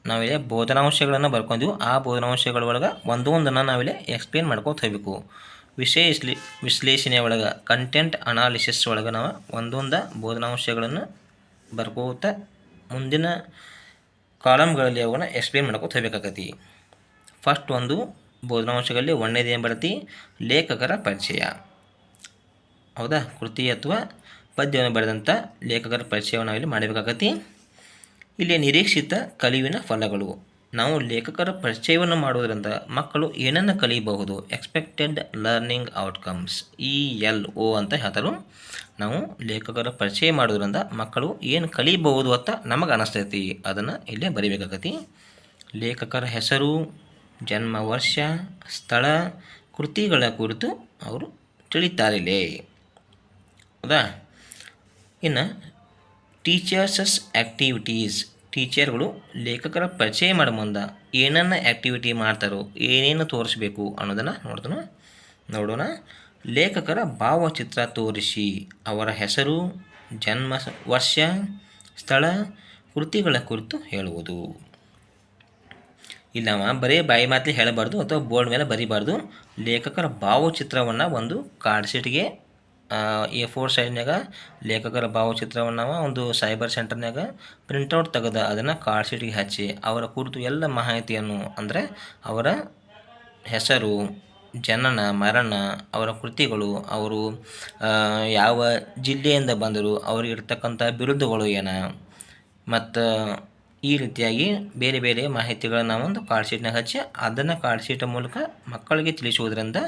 ನಾವಿಲ್ಲಿ ಬೋಧನಾಂಶಗಳನ್ನು ಬರ್ಕೊಂಡ್ವಿ, ಆ ಬೋಧನಾಂಶಗಳ ಒಳಗೆ ಒಂದೊಂದನ್ನು ನಾವಿಲ್ಲಿ ಎಕ್ಸ್ಪ್ಲೇನ್ ಮಾಡ್ಕೊತ ಹೋಗಬೇಕು. ವಿಶ್ಲೇಷಣೆ ಒಳಗೆ ಕಂಟೆಂಟ್ ಅನಾಲಿಸಿಸ್ ಒಳಗೆ ನಾವು ಒಂದೊಂದು ಬೋಧನಾಂಶಗಳನ್ನು ಬರ್ಕೋತ ಮುಂದಿನ ಕಾಲಮ್ಗಳಲ್ಲಿ ಅವುಗಳನ್ನ ಎಕ್ಸ್ಪ್ಲೇನ್ ಮಾಡ್ಕೊತ ಹೋಗಬೇಕಾಗತ್ತೆ. ಫಸ್ಟ್ ಒಂದು ಬೋಧನಾಂಶಗಳಲ್ಲಿ ಒಂದನೇದು ಏನು ಬರುತ್ತೆ, ಲೇಖಕರ ಪರಿಚಯ. ಹೌದಾ, ಕೃತಿ ಅಥವಾ ಪದ್ಯವನ್ನು ಬರೆದಂಥ ಲೇಖಕರ ಪರಿಚಯವನ್ನು ನಾವಿಲ್ಲಿ ಮಾಡಬೇಕಾಗತ್ತೆ. ಇಲ್ಲಿ ನಿರೀಕ್ಷಿತ ಕಲಿವಿನ ಫಲಗಳು. ನಾವು ಲೇಖಕರ ಪರಿಚಯವನ್ನು ಮಾಡುವುದರಿಂದ ಮಕ್ಕಳು ಏನನ್ನು ಕಲಿಯಬಹುದು, ಎಕ್ಸ್ಪೆಕ್ಟೆಡ್ ಲರ್ನಿಂಗ್ ಔಟ್ಕಮ್ಸ್, ELO ಅಂತ ಹೇಳ್ತಾರೆ. ನಾವು ಲೇಖಕರ ಪರಿಚಯ ಮಾಡೋದ್ರಿಂದ ಮಕ್ಕಳು ಏನು ಕಲಿಯಬಹುದು ಅಂತ ನಮಗೆ ಅನಿಸ್ತೈತಿ, ಅದನ್ನು ಇಲ್ಲೇ ಬರೀಬೇಕಾಗತ್ತೆ. ಲೇಖಕರ ಹೆಸರು, ಜನ್ಮ ವರ್ಷ, ಸ್ಥಳ, ಕೃತಿಗಳ ಕುರಿತು ಅವರು ತಿಳಿತಾರಿಲ್ಲೇ. ಹೌದಾ, ಇನ್ನು ಟೀಚರ್ಸಸ್ ಆ್ಯಕ್ಟಿವಿಟೀಸ್, ಟೀಚರ್ಗಳು ಲೇಖಕರ ಪರಿಚಯ ಮಾಡೋ ಮುಂದೆ ಏನನ್ನ ಆ್ಯಕ್ಟಿವಿಟಿ ಮಾಡ್ತಾರೋ, ಏನೇನು ತೋರಿಸ್ಬೇಕು ಅನ್ನೋದನ್ನು ನೋಡೋಣ. ಲೇಖಕರ ಭಾವಚಿತ್ರ ತೋರಿಸಿ ಅವರ ಹೆಸರು, ಜನ್ಮ ವರ್ಷ, ಸ್ಥಳ, ಕೃತಿಗಳ ಕುರಿತು ಹೇಳುವುದು. ಇಲ್ಲಿ ನಾವು ಬರೀ ಬಾಯಿ ಮಾತಲ್ಲಿ ಹೇಳಬಾರ್ದು ಅಥವಾ ಬೋರ್ಡ್ ಮೇಲೆ ಬರೀಬಾರ್ದು. ಲೇಖಕರ ಭಾವಚಿತ್ರವನ್ನು ಒಂದು ಕಾರ್ಡ್ ಶೀಟ್ಗೆ A4 ಸೈಜ್ನಾಗ ಲೇಖಕರ ಭಾವಚಿತ್ರವನ್ನು ಒಂದು ಸೈಬರ್ ಸೆಂಟರ್ನಾಗ ಪ್ರಿಂಟೌಟ್ ತೆಗೆದು ಅದನ್ನು ಕಾರ್ಡ್ ಶೀಟ್ಗೆ ಹಚ್ಚಿ ಅವರ ಕುರಿತು ಎಲ್ಲ ಮಾಹಿತಿಯನ್ನು, ಅಂದರೆ ಅವರ ಹೆಸರು, ಜನನ, ಮರಣ, ಅವರ ಕೃತಿಗಳು, ಅವರು ಯಾವ ಜಿಲ್ಲೆಯಿಂದ ಬಂದರು, ಅವರಿಗಿರ್ತಕ್ಕಂಥ ಬಿರುದುಗಳು ಏನು, ಮತ್ತು ಈ ರೀತಿಯಾಗಿ ಬೇರೆ ಬೇರೆ ಮಾಹಿತಿಗಳನ್ನು ಒಂದು ಕಾರ್ಡ್ ಶೀಟ್ನಾಗ ಹಚ್ಚಿ ಅದನ್ನು ಕಾರ್ಡ್ ಶೀಟ್ ಮೂಲಕ ಮಕ್ಕಳಿಗೆ ತಿಳಿಸುವುದರಿಂದ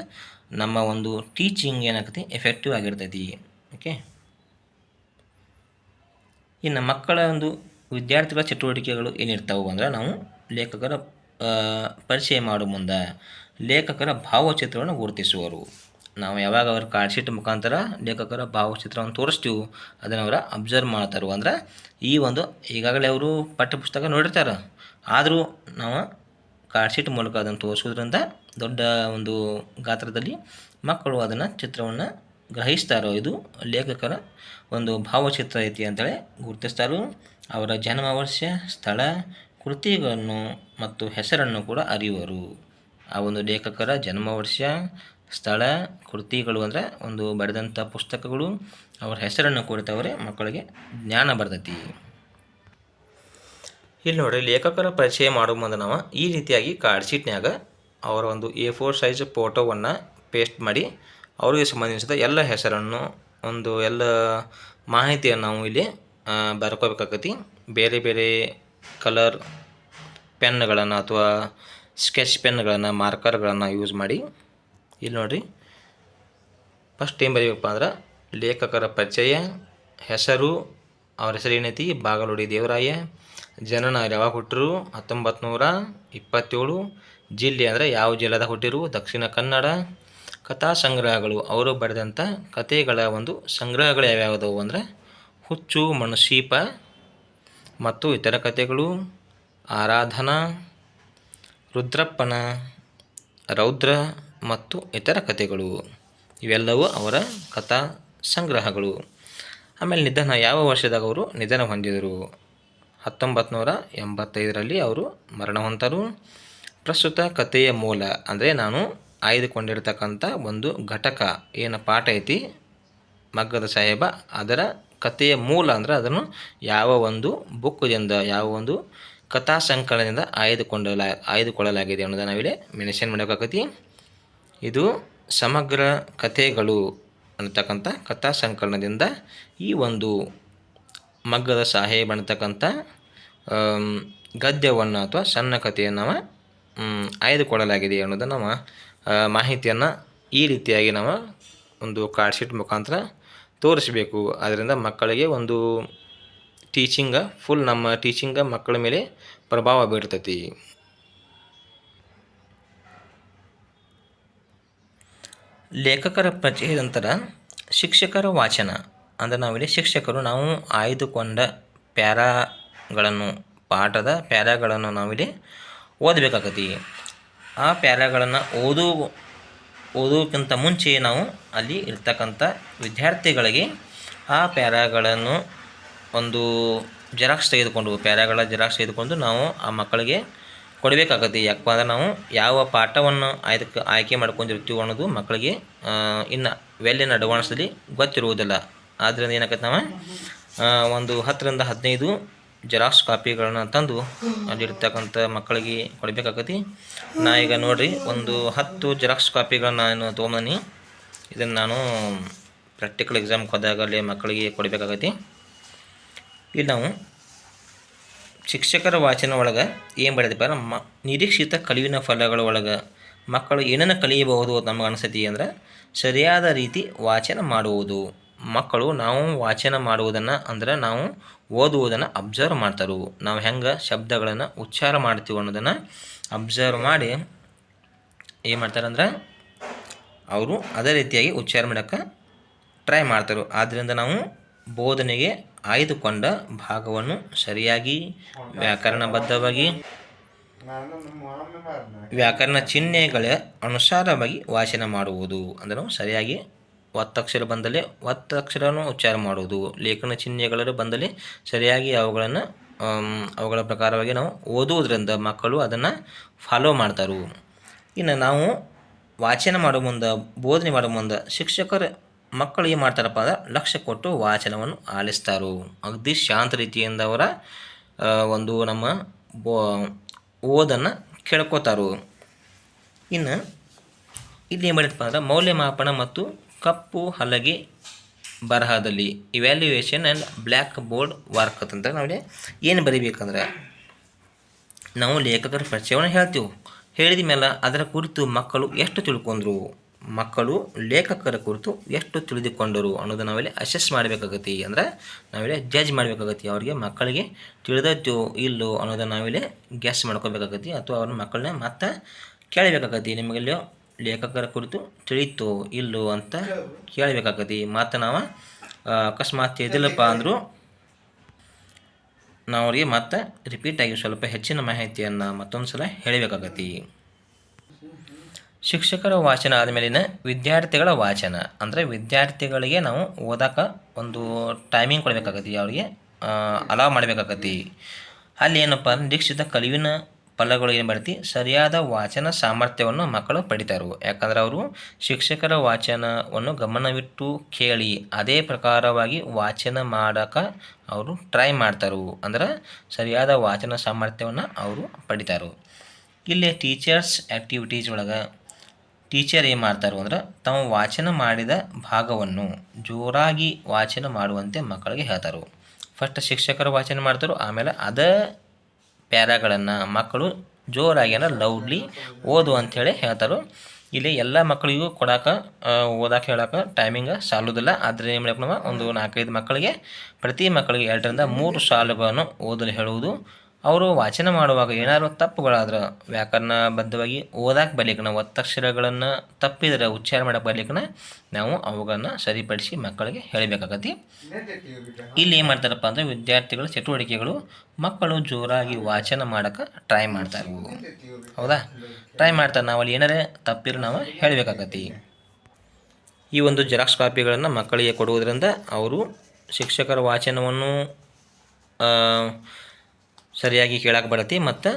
ನಮ್ಮ ಒಂದು ಟೀಚಿಂಗ್ ಏನಾಗ್ತೈತಿ ಎಫೆಕ್ಟಿವ್ ಆಗಿರ್ತೈತಿ. ಓಕೆ, ಇನ್ನು ಮಕ್ಕಳ ಒಂದು ವಿದ್ಯಾರ್ಥಿಗಳ ಚಟುವಟಿಕೆಗಳು ಏನಿರ್ತಾವೆ ಅಂದರೆ, ನಾವು ಲೇಖಕರ ಪರಿಚಯ ಮಾಡೋ ಮುಂದೆ ಲೇಖಕರ ಭಾವಚಿತ್ರವನ್ನು ಗುರುತಿಸುವರು. ನಾವು ಯಾವಾಗ ಅವ್ರ ಕಾರ್ಡ್ ಶೀಟ್ ಮುಖಾಂತರ ಲೇಖಕರ ಭಾವಚಿತ್ರವನ್ನು ತೋರಿಸ್ತೀವಿ ಅದನ್ನು ಅವರ ಅಬ್ಸರ್ವ್ ಮಾಡ್ತಾರೆ. ಅಂದ್ರೆ ಈ ಒಂದು ಈಗಾಗಲೇ ಅವರು ಪಠ್ಯಪುಸ್ತಕ ನೋಡಿರ್ತಾರೆ, ಆದರೂ ನಾವು ಕಾರ್ಡ್ ಶೀಟ್ ಮೂಲಕ ಅದನ್ನು ತೋರಿಸೋದ್ರಿಂದ ದೊಡ್ಡ ಒಂದು ಗಾತ್ರದಲ್ಲಿ ಮಕ್ಕಳು ಅದನ್ನು ಚಿತ್ರವನ್ನು ಗ್ರಹಿಸ್ತಾರೋ, ಇದು ಲೇಖಕರ ಒಂದು ಭಾವಚಿತ್ರ ಐತಿ ಅಂತೇಳಿ ಗುರುತಿಸ್ತಾರೋ. ಅವರ ಜನ್ಮ ವರ್ಷ, ಸ್ಥಳ, ಕೃತಿಗಳನ್ನು ಮತ್ತು ಹೆಸರನ್ನು ಕೂಡ ಅರಿಯುವರು. ಆ ಒಂದು ಲೇಖಕರ ಜನ್ಮ ವರ್ಷ, ಸ್ಥಳ, ಕೃತಿಗಳು ಅಂದರೆ ಒಂದು ಬರೆದಂಥ ಪುಸ್ತಕಗಳು, ಅವರ ಹೆಸರನ್ನು ಕುರಿತವರೇ ಮಕ್ಕಳಿಗೆ ಜ್ಞಾನ ಬರ್ತೈತಿ. ಇಲ್ಲಿ ನೋಡಿರಿ, ಲೇಖಕರ ಪರಿಚಯ ಮಾಡೋ ಮುಂದೆ ನಾವು ಈ ರೀತಿಯಾಗಿ ಕಾರ್ಡ್ ಶೀಟ್ನ್ಯಾಗ ಅವರ ಒಂದು A4 ಸೈಜ್ ಫೋಟೋವನ್ನು ಪೇಸ್ಟ್ ಮಾಡಿ ಅವರಿಗೆ ಸಂಬಂಧಿಸಿದ ಎಲ್ಲ ಹೆಸರನ್ನು, ಒಂದು ಎಲ್ಲ ಮಾಹಿತಿಯನ್ನು ನಾವು ಇಲ್ಲಿ ಬರ್ಕೋಬೇಕಾಗತಿ. ಬೇರೆ ಬೇರೆ ಕಲರ್ ಪೆನ್ಗಳನ್ನು ಅಥವಾ ಸ್ಕೆಚ್ ಪೆನ್ಗಳನ್ನು, ಮಾರ್ಕರ್ಗಳನ್ನು ಯೂಸ್ ಮಾಡಿ. ಇಲ್ಲಿ ನೋಡಿರಿ, ಫಸ್ಟ್ ಏನು ಬರೀಬೇಕಪ್ಪ ಅಂದ್ರೆ ಲೇಖಕರ ಪರಿಚಯ, ಹೆಸರು, ಅವ್ರ ಹೆಸರು ಏನೈತಿ ಬಾಗಲೋಡಿ ದೇವರಾಯ, ಜನನ ಯಾವಾಗ ಹುಟ್ಟರು 1927, ಜಿಲ್ಲೆ ಅಂದರೆ ಯಾವ ಜಿಲ್ಲೆದಾಗ ಹುಟ್ಟಿರು ದಕ್ಷಿಣ ಕನ್ನಡ, ಕಥಾ ಸಂಗ್ರಹಗಳು ಅವರು ಬರೆದಂಥ ಕಥೆಗಳ ಒಂದು ಸಂಗ್ರಹಗಳು ಯಾವ್ಯಾವುದವು ಅಂದರೆ ಹುಚ್ಚು ಮಣಶೀಪ ಮತ್ತು ಇತರ ಕಥೆಗಳು, ಆರಾಧನಾ, ರುದ್ರಪ್ಪನ, ರೌದ್ರ ಮತ್ತು ಇತರ ಕಥೆಗಳು, ಇವೆಲ್ಲವೂ ಅವರ ಕಥಾ ಸಂಗ್ರಹಗಳು. ಆಮೇಲೆ ನಿಧನ, ಯಾವ ವರ್ಷದಾಗ ಅವರು ನಿಧನ ಹೊಂದಿದರು 1985ರಲ್ಲಿ ಅವರು ಮರಣ ಹೊಂದರು. ಪ್ರಸ್ತುತ ಕಥೆಯ ಮೂಲ ಅಂದರೆ ನಾನು ಆಯ್ದುಕೊಂಡಿರ್ತಕ್ಕಂಥ ಒಂದು ಘಟಕ ಏನು ಪಾಠ ಐತಿ ಮಗ್ಗದ ಸಾಹೇಬ, ಅದರ ಕಥೆಯ ಮೂಲ ಅಂದರೆ ಅದನ್ನು ಯಾವ ಒಂದು ಬುಕ್ದಿಂದ, ಯಾವ ಒಂದು ಕಥಾ ಸಂಕಲನದಿಂದ ಆಯ್ದುಕೊಳ್ಳಲಾಗಿದೆ ಅನ್ನೋದನ್ನು ನಾವಿಲ್ಲಿ ಮೆನ್ಷನ್ ಮಾಡಬೇಕಾಗತಿ. ಇದು ಸಮಗ್ರ ಕಥೆಗಳು ಅನ್ನತಕ್ಕಂಥ ಕಥಾ ಸಂಕಲನದಿಂದ ಈ ಒಂದು ಮಗ್ಗದ ಸಾಹೇಬ್ ಅನ್ನತಕ್ಕಂಥ ಗದ್ಯವನ್ನು ಅಥವಾ ಸಣ್ಣ ಕಥೆಯನ್ನು ನಾವು ಆಯ್ದುಕೊಳ್ಳಲಾಗಿದೆ ಅನ್ನೋದನ್ನು ನಾವು ಮಾಹಿತಿಯನ್ನು ಈ ರೀತಿಯಾಗಿ ನಾವು ಒಂದು ಕಾರ್ಡ್ ಶೀಟ್ ಮುಖಾಂತರ ತೋರಿಸಬೇಕು. ಅದರಿಂದ ಮಕ್ಕಳಿಗೆ ಒಂದು ನಮ್ಮ ಟೀಚಿಂಗ ಮಕ್ಕಳ ಮೇಲೆ ಪ್ರಭಾವ ಬೀರ್ತೈತಿ. ಲೇಖಕರ ಪರಿಚಯದ ನಂತರ ಶಿಕ್ಷಕರ ವಾಚನ ಅಂದರೆ ನಾವಿಲ್ಲಿ ಶಿಕ್ಷಕರು ನಾವು ಆಯ್ದುಕೊಂಡ ಪಾಠದ ಪ್ಯಾರಾಗಳನ್ನು ನಾವಿಲ್ಲಿ ಓದಬೇಕಾಗತಿ. ಆ ಪ್ಯಾರಾಗಳನ್ನು ಓದೋಕ್ಕಿಂತ ಮುಂಚೆ ನಾವು ಅಲ್ಲಿ ಇರ್ತಕ್ಕಂಥ ವಿದ್ಯಾರ್ಥಿಗಳಿಗೆ ಆ ಪ್ಯಾರಾಗಳನ್ನು ಒಂದು ಪ್ಯಾರಾಗಳ ಜೆರಾಕ್ಸ್ ತೆಗೆದುಕೊಂಡು ನಾವು ಆ ಮಕ್ಕಳಿಗೆ ಕೊಡಬೇಕಾಗತ್ತೆ. ಯಾಕಪ್ಪ ಅಂದ್ರೆ ನಾವು ಯಾವ ಪಾಠವನ್ನು ಆಯ್ಕೆ ಮಾಡ್ಕೊಂಡಿರ್ತೀವಿ ಅನ್ನೋದು ಮಕ್ಕಳಿಗೆ ಇನ್ನು ವೆಲ್ ಇನ್ ಅಡ್ವಾನ್ಸ್ದಲ್ಲಿ ಗೊತ್ತಿರುವುದಿಲ್ಲ. ಆದ್ದರಿಂದ ಏನಾಗತ್ತೆ, ನಾವು ಒಂದು 10ರಿಂದ 15 ಜೆರಾಕ್ಸ್ ಕಾಪಿಗಳನ್ನ ತಂದು ಅಲ್ಲಿರ್ತಕ್ಕಂಥ ಮಕ್ಕಳಿಗೆ ಕೊಡಬೇಕಾಗತ್ತೆ. ನಾ ಈಗ ನೋಡಿರಿ ಒಂದು 10 ಜೆರಾಕ್ಸ್ ಕಾಪಿಗಳನ್ನ ನಾನು ತೊಗೊಂಬಂದು ಇದನ್ನು ನಾನು ಪ್ರಾಕ್ಟಿಕಲ್ ಎಕ್ಸಾಮ್ಗೆ ಹೋದಾಗ ಅಲ್ಲಿ ಮಕ್ಕಳಿಗೆ ಕೊಡಬೇಕಾಗತ್ತೆ. ಇಲ್ಲಿ ನಾವು ಶಿಕ್ಷಕರ ವಾಚನ ಒಳಗೆ ಏನು ಬರೆದಪ್ಪ ನಿರೀಕ್ಷಿತ ಕಲಿವಿನ ಫಲಗಳ ಒಳಗೆ ಮಕ್ಕಳು ಏನನ್ನು ಕಲಿಯಬಹುದು ನಮಗೆ ಅನಿಸ್ತೈತಿ ಅಂದರೆ ಸರಿಯಾದ ರೀತಿ ವಾಚನ ಮಾಡುವುದು. ಮಕ್ಕಳು ನಾವು ವಾಚನ ಮಾಡುವುದನ್ನು ಅಂದರೆ ನಾವು ಓದುವುದನ್ನು ಅಬ್ಸರ್ವ್ ಮಾಡ್ತಾರೆ. ನಾವು ಹೆಂಗೆ ಶಬ್ದಗಳನ್ನು ಉಚ್ಚಾರ ಮಾಡ್ತೀವಿ ಅನ್ನೋದನ್ನು ಅಬ್ಸರ್ವ್ ಮಾಡಿ ಏನು ಮಾಡ್ತಾರೆ ಅಂದ್ರೆ ಅವರು ಅದೇ ರೀತಿಯಾಗಿ ಉಚ್ಚಾರ ಮಾಡೋಕ್ಕೆ ಟ್ರೈ ಮಾಡ್ತಾರೆ. ಆದ್ದರಿಂದ ನಾವು ಬೋಧನೆಗೆ ಆಯ್ದುಕೊಂಡ ಭಾಗವನ್ನು ಸರಿಯಾಗಿ ವ್ಯಾಕರಣಬದ್ಧವಾಗಿ ವ್ಯಾಕರಣ ಚಿಹ್ನೆಗಳ ಅನುಸಾರವಾಗಿ ವಾಚನ ಮಾಡುವುದು. ಅಂದರೆ ಸರಿಯಾಗಿ ಒತ್ತಕ್ಷರ ಬಂದಲ್ಲಿ ಒತ್ತಕ್ಷರವನ್ನು ಉಚ್ಚಾರ ಮಾಡುವುದು, ಲೇಖನ ಚಿಹ್ನೆಗಳು ಬಂದಲ್ಲಿ ಸರಿಯಾಗಿ ಅವುಗಳ ಪ್ರಕಾರವಾಗಿ ನಾವು ಓದುವುದರಿಂದ ಮಕ್ಕಳು ಅದನ್ನು ಫಾಲೋ ಮಾಡ್ತಾರೆ. ಇನ್ನು ನಾವು ವಾಚನ ಮಾಡೋ ಮುಂದೆ, ಬೋಧನೆ ಮಾಡೋ ಮುಂದೆ ಶಿಕ್ಷಕರು ಮಕ್ಕಳು ಏನು ಮಾಡ್ತಾರಪ್ಪ ಅಂದ್ರೆ ಲಕ್ಷ್ಯ ಕೊಟ್ಟು ವಾಚನವನ್ನು ಆಲಿಸ್ತಾರೋ. ಅಗದಿ ಶಾಂತ ರೀತಿಯಿಂದ ಅವರ ಒಂದು ನಮ್ಮ ಓದನ್ನು ಕೇಳ್ಕೋತಾರೋ. ಇನ್ನು ಇಲ್ಲಿ ಏನು ಮಾಡಿದಪ್ಪ ಅಂದ್ರೆ ಮೌಲ್ಯಮಾಪನ ಮತ್ತು ಕಪ್ಪು ಹಲಗೆ ಬರಹದಲ್ಲಿ evaluation and black board work ಅಂತ ನಾವು ಏನು ಬರೀಬೇಕಂದ್ರೆ ನಾವು ಲೇಖಕರ ಪರಿಚಯವನ್ನು ಹೇಳ್ತೀವಿ. ಹೇಳಿದ ಮೇಲೆ ಅದರ ಕುರಿತು ಮಕ್ಕಳು ಎಷ್ಟು ತಿಳ್ಕೊಂಡ್ರು, ಮಕ್ಕಳು ಲೇಖಕರ ಕುರಿತು ಎಷ್ಟು ತಿಳಿದುಕೊಂಡರು ಅನ್ನೋದು ನಾವೆಲ್ಲ ಅಸೆಸ್ ಮಾಡಬೇಕಾಗತ್ತೆ. ಅಂದರೆ ನಾವೆಲ್ಲ ಜಡ್ಜ್ ಮಾಡಬೇಕಾಗತ್ತೆ. ಅವರಿಗೆ ಮಕ್ಕಳಿಗೆ ತಿಳಿದದ್ದು ಇಲ್ಲೋ ಅನ್ನೋದನ್ನು ನಾವೆಲ್ಲ ಗೆಸ್ ಮಾಡ್ಕೋಬೇಕಾಗತ್ತೆ. ಅಥವಾ ಅವ್ರ ಮಕ್ಕಳನ್ನ ಮತ್ತೆ ಕೇಳಬೇಕಾಗತ್ತೆ, ನಿಮಗೆಲ್ಲ ಲೇಖಕರ ಕುರಿತು ತಿಳಿತೋ ಇಲ್ಲೋ ಅಂತ ಕೇಳಬೇಕಾಗತ್ತೆ. ಮತ್ತು ನಾವು ಅಕಸ್ಮಾತ್ ತಿಳಿದಿಲ್ಲಪ್ಪ ಅಂದರೂ ನಾವು ಅವರಿಗೆ ಮತ್ತೆ ರಿಪೀಟಾಗಿ ಸ್ವಲ್ಪ ಹೆಚ್ಚಿನ ಮಾಹಿತಿಯನ್ನು ಮತ್ತೊಂದು ಸಲ ಹೇಳಬೇಕಾಗತ್ತೆ. ಶಿಕ್ಷಕರ ವಾಚನ ಆದಮೇಲಿನ ವಿದ್ಯಾರ್ಥಿಗಳ ವಾಚನ ಅಂದರೆ ವಿದ್ಯಾರ್ಥಿಗಳಿಗೆ ನಾವು ಓದೋಕೆ ಒಂದು ಟೈಮಿಂಗ್ ಕೊಡಬೇಕಾಗತ್ತೆ, ಅವರಿಗೆ ಅಲಾವ್ ಮಾಡಬೇಕಾಗತ್ತೆ. ಅಲ್ಲಿ ಏನಪ್ಪ ಅಂದ್ರೆ ನಿರೀಕ್ಷಿತ ಕಲಿವಿನ ಫಲಗಳು ಏನು ಮಾಡ್ತಿ ಸರಿಯಾದ ವಾಚನ ಸಾಮರ್ಥ್ಯವನ್ನು ಮಕ್ಕಳು ಪಡಿತಾರೆ. ಯಾಕಂದ್ರೆ ಅವರು ಶಿಕ್ಷಕರ ವಾಚನವನ್ನು ಗಮನವಿಟ್ಟು ಕೇಳಿ ಅದೇ ಪ್ರಕಾರವಾಗಿ ವಾಚನ ಮಾಡೋಕೆ ಅವರು ಟ್ರೈ ಮಾಡ್ತಾರೆ. ಅಂದ್ರೆ ಸರಿಯಾದ ವಾಚನ ಸಾಮರ್ಥ್ಯವನ್ನು ಅವರು ಪಡಿತಾರೆ. ಇಲ್ಲಿ ಟೀಚರ್ಸ್ ಆ್ಯಕ್ಟಿವಿಟೀಸ್ ಒಳಗೆ ಟೀಚರ್ ಏನು ಮಾಡ್ತಾರೆ ಅಂದ್ರೆ ತಾವು ವಾಚನ ಮಾಡಿದ ಭಾಗವನ್ನು ಜೋರಾಗಿ ವಾಚನ ಮಾಡುವಂತೆ ಮಕ್ಕಳಿಗೆ ಹೇಳ್ತಾರೆ. ಫಸ್ಟ್ ಶಿಕ್ಷಕರು ವಾಚನ ಮಾಡ್ತಾರೆ, ಆಮೇಲೆ ಅದೇ ಪ್ಯಾರಾಗಳನ್ನು ಮಕ್ಕಳು ಜೋರಾಗಿ ಅಂದರೆ ಲೌಡ್ಲಿ ಓದು ಅಂಥೇಳಿ ಹೇಳ್ತಾರೆ. ಇಲ್ಲಿ ಎಲ್ಲ ಮಕ್ಕಳಿಗೂ ಓದಕ್ಕೆ ಹೇಳೋಕೆ ಟೈಮಿಂಗ್ ಸಾಲೋದಿಲ್ಲ. ಆದರೆ ಏನು ಮಾಡಬೇಕು ನಾವು ಒಂದು 4-5 ಮಕ್ಕಳಿಗೆ ಪ್ರತಿ ಮಕ್ಕಳಿಗೆ 2ರಿಂದ 3 ಸಾಲುಗಳನ್ನು ಓದಲು ಹೇಳುವುದು. ಅವರು ವಾಚನ ಮಾಡುವಾಗ ಏನಾದರೂ ತಪ್ಪುಗಳಾದ್ರೆ ವ್ಯಾಕರಣಬದ್ಧವಾಗಿ ಓದಕ್ಕೆ ಬರ್ಲಿಕ್ಕೆ ಒತ್ತಕ್ಷರಗಳನ್ನು ತಪ್ಪಿದರೆ ಉಚ್ಚಾರ ಮಾಡೋಕ್ಕೆ ಬರ್ಲಿಕ್ಕೆ ನಾವು ಅವುಗಳನ್ನು ಸರಿಪಡಿಸಿ ಮಕ್ಕಳಿಗೆ ಹೇಳಬೇಕಾಗತ್ತೆ. ಇಲ್ಲಿ ಏನು ಮಾಡ್ತಾರಪ್ಪ ಅಂದರೆ ವಿದ್ಯಾರ್ಥಿಗಳ ಚಟುವಟಿಕೆಗಳು ಮಕ್ಕಳು ಜೋರಾಗಿ ವಾಚನ ಮಾಡೋಕ್ಕೆ ಟ್ರೈ ಮಾಡ್ತಾರೆ. ಹೌದಾ, ಟ್ರೈ ಮಾಡ್ತಾರೆ. ನಾವು ಅಲ್ಲಿ ಏನಾರೇ ತಪ್ಪಿರೋ ನಾವು ಹೇಳಬೇಕಾಗತ್ತೆ. ಈ ಒಂದು ಜೆರಾಕ್ಸ್ ಕಾಪಿಗಳನ್ನು ಮಕ್ಕಳಿಗೆ ಕೊಡುವುದರಿಂದ ಅವರು ಶಿಕ್ಷಕರ ವಾಚನವನ್ನು ಸರಿಯಾಗಿ ಕೇಳಕ್ಕೆ ಬರುತ್ತೆ. ಮತ್ತು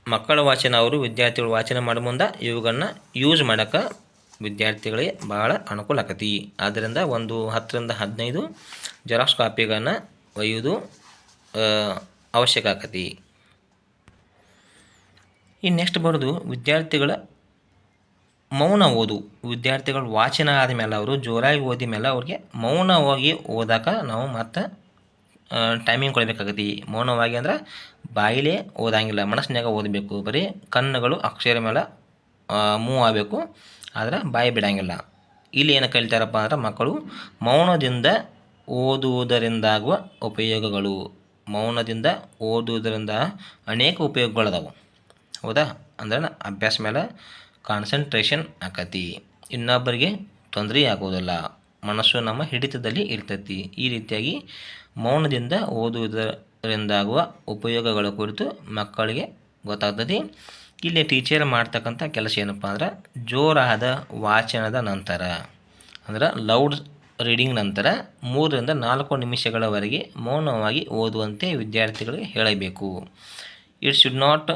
ಮಕ್ಕಳ ವಾಚನ ಅವರು ವಿದ್ಯಾರ್ಥಿಗಳು ವಾಚನ ಮಾಡೋ ಮುಂದೆ ಇವುಗಳನ್ನ ಯೂಸ್ ಮಾಡೋಕ್ಕೆ ವಿದ್ಯಾರ್ಥಿಗಳಿಗೆ ಭಾಳ ಅನುಕೂಲ ಆಕತಿ. ಆದ್ದರಿಂದ ಒಂದು 10ರಿಂದ 15 ಜೆರಾಕ್ಸ್ ಕಾಪಿಗಳನ್ನು ಒಯ್ಯೋದು ಅವಶ್ಯಕ ಆಕತಿ. ಇನ್ನು ನೆಕ್ಸ್ಟ್ ಬರೋದು ವಿದ್ಯಾರ್ಥಿಗಳ ಮೌನ ಓದು. ವಿದ್ಯಾರ್ಥಿಗಳು ವಾಚನ ಆದಮೇಲೆ ಅವರು ಜೋರಾಗಿ ಓದಿ ಮೇಲೆ ಅವ್ರಿಗೆ ಮೌನವಾಗಿ ಓದೋಕೆ ನಾವು ಮತ್ತೆ ಟೈಮಿಂಗ್ ಕೊಡಬೇಕಾಗತ್ತೆ. ಮೌನವಾಗಿ ಅಂದ್ರೆ ಬಾಯಿಲೇ ಓದಂಗಿಲ್ಲ, ಮನಸ್ಸಿನಾಗ ಓದಬೇಕು. ಬರೀ ಕಣ್ಣುಗಳು ಅಕ್ಷರ ಮೇಲೆ ಮೂವ್ ಆಗಬೇಕು, ಆದರೆ ಬಾಯಿ ಬಿಡೋಂಗಿಲ್ಲ. ಇಲ್ಲಿ ಏನು ಕಲಿತಾರಪ್ಪ ಅಂದ್ರೆ ಮಕ್ಕಳು ಮೌನದಿಂದ ಓದುವುದರಿಂದಾಗುವ ಉಪಯೋಗಗಳು. ಮೌನದಿಂದ ಓದುವುದರಿಂದ ಅನೇಕ ಉಪಯೋಗಗಳದಾವು. ಹೌದಾ, ಅಂದ್ರೆ ಅಭ್ಯಾಸ ಮೇಲೆ ಕಾನ್ಸಂಟ್ರೇಷನ್ ಆಕತಿ, ಇನ್ನೊಬ್ಬರಿಗೆ ತೊಂದರೆ ಆಗೋದಿಲ್ಲ, ಮನಸ್ಸು ನಮ್ಮ ಹಿಡಿತದಲ್ಲಿ ಇರ್ತೈತಿ. ಈ ರೀತಿಯಾಗಿ ಮೌನದಿಂದ ಓದುವುದರಿಂದಾಗುವ ಉಪಯೋಗಗಳ ಕುರಿತು ಮಕ್ಕಳಿಗೆ ಗೊತ್ತಾಗ್ತದೆ. ಇಲ್ಲಿ ಟೀಚರ್ ಮಾಡ್ತಕ್ಕಂಥ ಕೆಲಸ ಏನಪ್ಪ ಅಂದ್ರೆ ಜೋರಾದ ವಾಚನದ ನಂತರ ಅಂದ್ರೆ ಲೌಡ್ ರೀಡಿಂಗ್ ನಂತರ 3ರಿಂದ 4 ನಿಮಿಷಗಳವರೆಗೆ ಮೌನವಾಗಿ ಓದುವಂತೆ ವಿದ್ಯಾರ್ಥಿಗಳಿಗೆ ಹೇಳಬೇಕು. It should not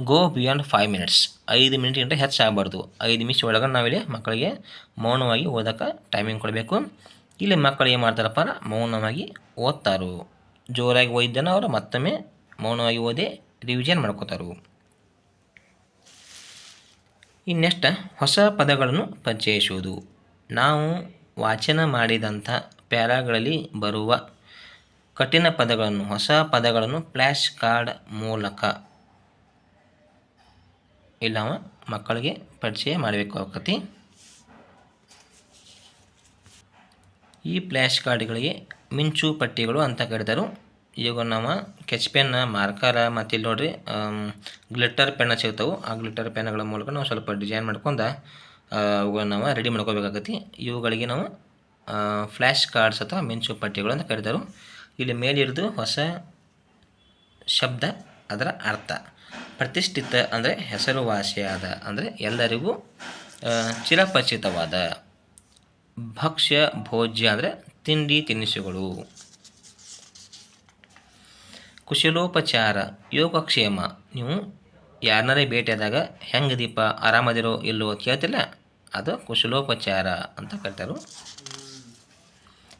go beyond 5 minutes. 5 ಮಿನಿಟ್ಗಿಂತ ಹೆಚ್ಚು ಆಗಬಾರ್ದು. 5 ನಿಮಿಷ ಒಳಗೆ ನಾವಿಲ್ಲಿ ಮಕ್ಕಳಿಗೆ ಮೌನವಾಗಿ ಓದೋಕ್ಕೆ ಟೈಮಿಂಗ್ ಕೊಡಬೇಕು. ಇಲ್ಲಿ ಮಕ್ಕಳು ಏನು ಮಾಡ್ತಾರಪ್ಪ ಮೌನವಾಗಿ ಓದ್ತಾರೋ. ಜೋರಾಗಿ ಓದಿದ್ದನ್ನು ಅವರು ಮತ್ತೊಮ್ಮೆ ಮೌನವಾಗಿ ಓದಿ ರಿವಿಷನ್ ಮಾಡ್ಕೋತಾರೆ. ಇನ್ನೆಷ್ಟು ಹೊಸ ಪದಗಳನ್ನು ಪರಿಚಯಿಸುವುದು. ನಾವು ವಾಚನ ಮಾಡಿದಂಥ ಪ್ಯಾರಾಗಳಲ್ಲಿ ಬರುವ ಕಠಿಣ ಪದಗಳನ್ನು, ಹೊಸ ಪದಗಳನ್ನು ಫ್ಲ್ಯಾಶ್ ಕಾರ್ಡ್ ಮೂಲಕ ಇಲ್ಲ ಮಕ್ಕಳಿಗೆ ಪರಿಚಯ ಮಾಡಬೇಕಾಗತ್ತೆ. ಈ ಫ್ಲ್ಯಾಶ್ ಕಾರ್ಡ್ಗಳಿಗೆ ಮಿಂಚು ಪಟ್ಟಿಗಳು ಅಂತ ಕರೀತಾರೆ. ಈಗ ನಾವು ಕೆಚ್ ಪೆನ್, ಮಾರ್ಕರ ಮತ್ತು ಇಲ್ಲಿ ನೋಡಿರಿ ಗ್ಲಿಟರ್ ಪೆನ್ನ ಸಿಗ್ತಾವೆ. ಆ ಗ್ಲಿಟರ್ ಪೆನ್ಗಳ ಮೂಲಕ ನಾವು ಸ್ವಲ್ಪ ಡಿಸೈನ್ ಮಾಡ್ಕೊಂಡು ಅವುಗಳನ್ನ ನಾವು ರೆಡಿ ಮಾಡ್ಕೋಬೇಕಾಗತ್ತೆ. ಇವುಗಳಿಗೆ ನಾವು ಫ್ಲ್ಯಾಶ್ ಕಾರ್ಡ್ಸ್ ಅಥವಾ ಮಿಂಚು ಪಟ್ಟಿಗಳು ಅಂತ ಕರೀತಾರೆ. ಇಲ್ಲಿ ಮೇಲಿರೋದು ಹೊಸ ಶಬ್ದ, ಅದರ ಅರ್ಥ. ಪ್ರತಿಷ್ಠಿತ ಅಂದರೆ ಹೆಸರುವಾಸಿಯಾದ, ಅಂದರೆ ಎಲ್ಲರಿಗೂ ಚಿರಪರಿಚಿತವಾದ. ಭಕ್ಷ್ಯ ಭೋಜ್ಯ ಅಂದರೆ ತಿಂಡಿ ತಿನಿಸುಗಳು. ಕುಶಲೋಪಚಾರ, ಯೋಗಕ್ಷೇಮ. ನೀವು ಯಾರನ್ನಾರೇ ಭೇಟಿಯಾದಾಗ ಹೆಂಗೆ ದೀಪ, ಆರಾಮದಿರೋ ಇಲ್ಲೋ ಕೇಳ್ತಿಲ್ಲ, ಅದು ಕುಶಲೋಪಚಾರ ಅಂತ ಕರೀತಾರೆ.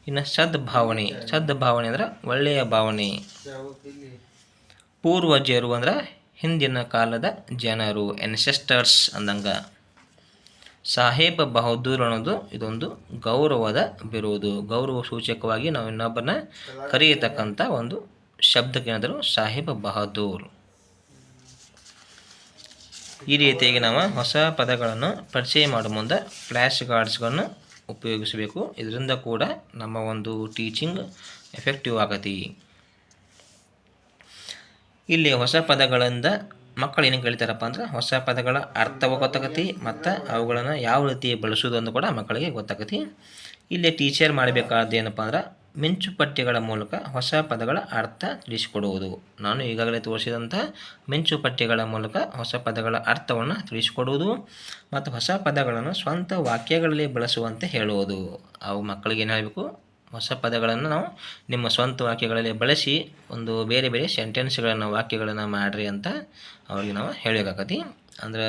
ಇನ್ನು ಸದ್ಭಾವನೆ. ಸದ್ಭಾವನೆ ಅಂದರೆ ಒಳ್ಳೆಯ ಭಾವನೆ. ಪೂರ್ವಜರು ಅಂದ್ರೆ ಹಿಂದಿನ ಕಾಲದ ಜನರು, ಎನ್ಸೆಸ್ಟರ್ಸ್ ಅಂದಂಗೆ. ಸಾಹೇಬ್ ಬಹದ್ದೂರ್ ಅನ್ನೋದು ಇದೊಂದು ಗೌರವದ ಬಿರುದು. ಗೌರವ ಸೂಚಕವಾಗಿ ನಾವು ಇನ್ನೊಬ್ಬರನ್ನ ಕರೆಯತಕ್ಕಂಥ ಒಂದು ಶಬ್ದಕ್ಕೇನಾದರೂ ಸಾಹೇಬ್ ಬಹದ್ದೂರ್. ಈ ರೀತಿಯಾಗಿ ನಾವು ಹೊಸ ಪದಗಳನ್ನು ಪರಿಚಯ ಮಾಡುವ ಮುಂದೆ ಫ್ಲ್ಯಾಶ್ ಕಾರ್ಡ್ಸ್ಗಳನ್ನು ಉಪಯೋಗಿಸಬೇಕು. ಇದರಿಂದ ಕೂಡ ನಮ್ಮ ಒಂದು ಟೀಚಿಂಗ್ ಎಫೆಕ್ಟಿವ್ ಆಗತಿ. ಇಲ್ಲಿ ಹೊಸ ಪದಗಳಿಂದ ಮಕ್ಕಳು ಏನು ಕಲಿತಾರಪ್ಪ ಅಂದ್ರೆ ಹೊಸ ಪದಗಳ ಅರ್ಥವ ಗೊತ್ತಾಗತಿ ಮತ್ತು ಅವುಗಳನ್ನು ಯಾವ ರೀತಿ ಬಳಸೋದು ಅಂತ ಕೂಡ ಮಕ್ಕಳಿಗೆ ಗೊತ್ತಾಗತಿ. ಇಲ್ಲಿ ಟೀಚರ್ ಮಾಡಬೇಕಾದ ಏನಪ್ಪ ಅಂದ್ರೆ ಮಿಂಚು ಪಟ್ಟಿಗಳ ಮೂಲಕ ಹೊಸ ಪದಗಳ ಅರ್ಥ ತಿಳಿಸಿಕೊಡುವುದು. ನಾನು ಈಗಾಗಲೇ ತೋರಿಸಿದಂಥ ಮಿಂಚು ಪಟ್ಟಿಗಳ ಮೂಲಕ ಹೊಸ ಪದಗಳ ಅರ್ಥವನ್ನು ತಿಳಿಸಿಕೊಡುವುದು ಮತ್ತು ಹೊಸ ಪದಗಳನ್ನು ಸ್ವಂತ ವಾಕ್ಯಗಳಲ್ಲಿ ಬಳಸುವಂತೆ ಹೇಳುವುದು. ಅವು ಮಕ್ಕಳಿಗೆ ಏನು ಹೇಳಬೇಕು, ಹೊಸ ಪದಗಳನ್ನು ನಾವು ನಿಮ್ಮ ಸ್ವಂತ ವಾಕ್ಯಗಳಲ್ಲಿ ಬಳಸಿ ಒಂದು ಬೇರೆ ಬೇರೆ ಸೆಂಟೆನ್ಸ್ಗಳನ್ನು, ವಾಕ್ಯಗಳನ್ನು ಮಾಡಿರಿ ಅಂತ ಅವ್ರಿಗೆ ನಾವು ಹೇಳಬೇಕಾಗತಿ. ಅಂದ್ರೆ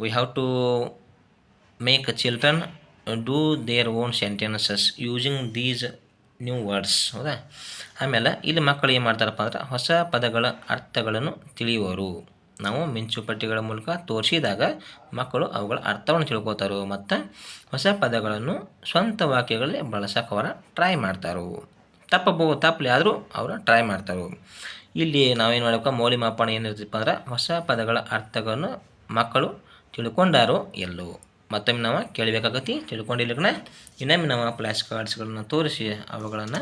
we have to make children do their own sentences using these new words. ಹೌದಾ? ಆಮೇಲೆ ಇಲ್ಲಿ ಮಕ್ಕಳು ಏನು ಮಾಡ್ತಾರಪ್ಪ ಅಂದ್ರೆ ಹೊಸ ಪದಗಳ ಅರ್ಥಗಳನ್ನು ತಿಳಿಯುವರು. ನಾವು ಮಿಂಚು ಪಟ್ಟಿಗಳ ಮೂಲಕ ತೋರಿಸಿದಾಗ ಮಕ್ಕಳು ಅವುಗಳ ಅರ್ಥವನ್ನು ತಿಳ್ಕೊತಾರೆ ಮತ್ತು ಹೊಸ ಪದಗಳನ್ನು ಸ್ವಂತ ವಾಕ್ಯಗಳಲ್ಲಿ ಬಳಸೋಕೆ ಅವರ ಟ್ರೈ ಮಾಡ್ತಾರೆ. ತಪ್ಪಲಿ ಆದರೂ ಅವರು ಟ್ರೈ ಮಾಡ್ತಾರೆ. ಇಲ್ಲಿ ನಾವೇನು ಮಾಡಬೇಕು, ಮೌಲ್ಯಮಾಪನ ಏನಿರ್ತಪ್ಪ ಅಂದ್ರೆ ಹೊಸ ಪದಗಳ ಅರ್ಥಗಳನ್ನು ಮಕ್ಕಳು ತಿಳ್ಕೊಂಡಾರೋ ಎಲ್ಲೋ ಮತ್ತೊಮ್ಮೆ ನಾವು ಕೇಳಬೇಕಾಗತ್ತಿ. ತಿಳ್ಕೊಂಡಿಲ್ಲಕನ ಇನ್ನೊಮ್ಮೆ ನಾವು ಫ್ಲ್ಯಾಶ್ ಕಾರ್ಡ್ಸ್ಗಳನ್ನು ತೋರಿಸಿ ಅವುಗಳನ್ನು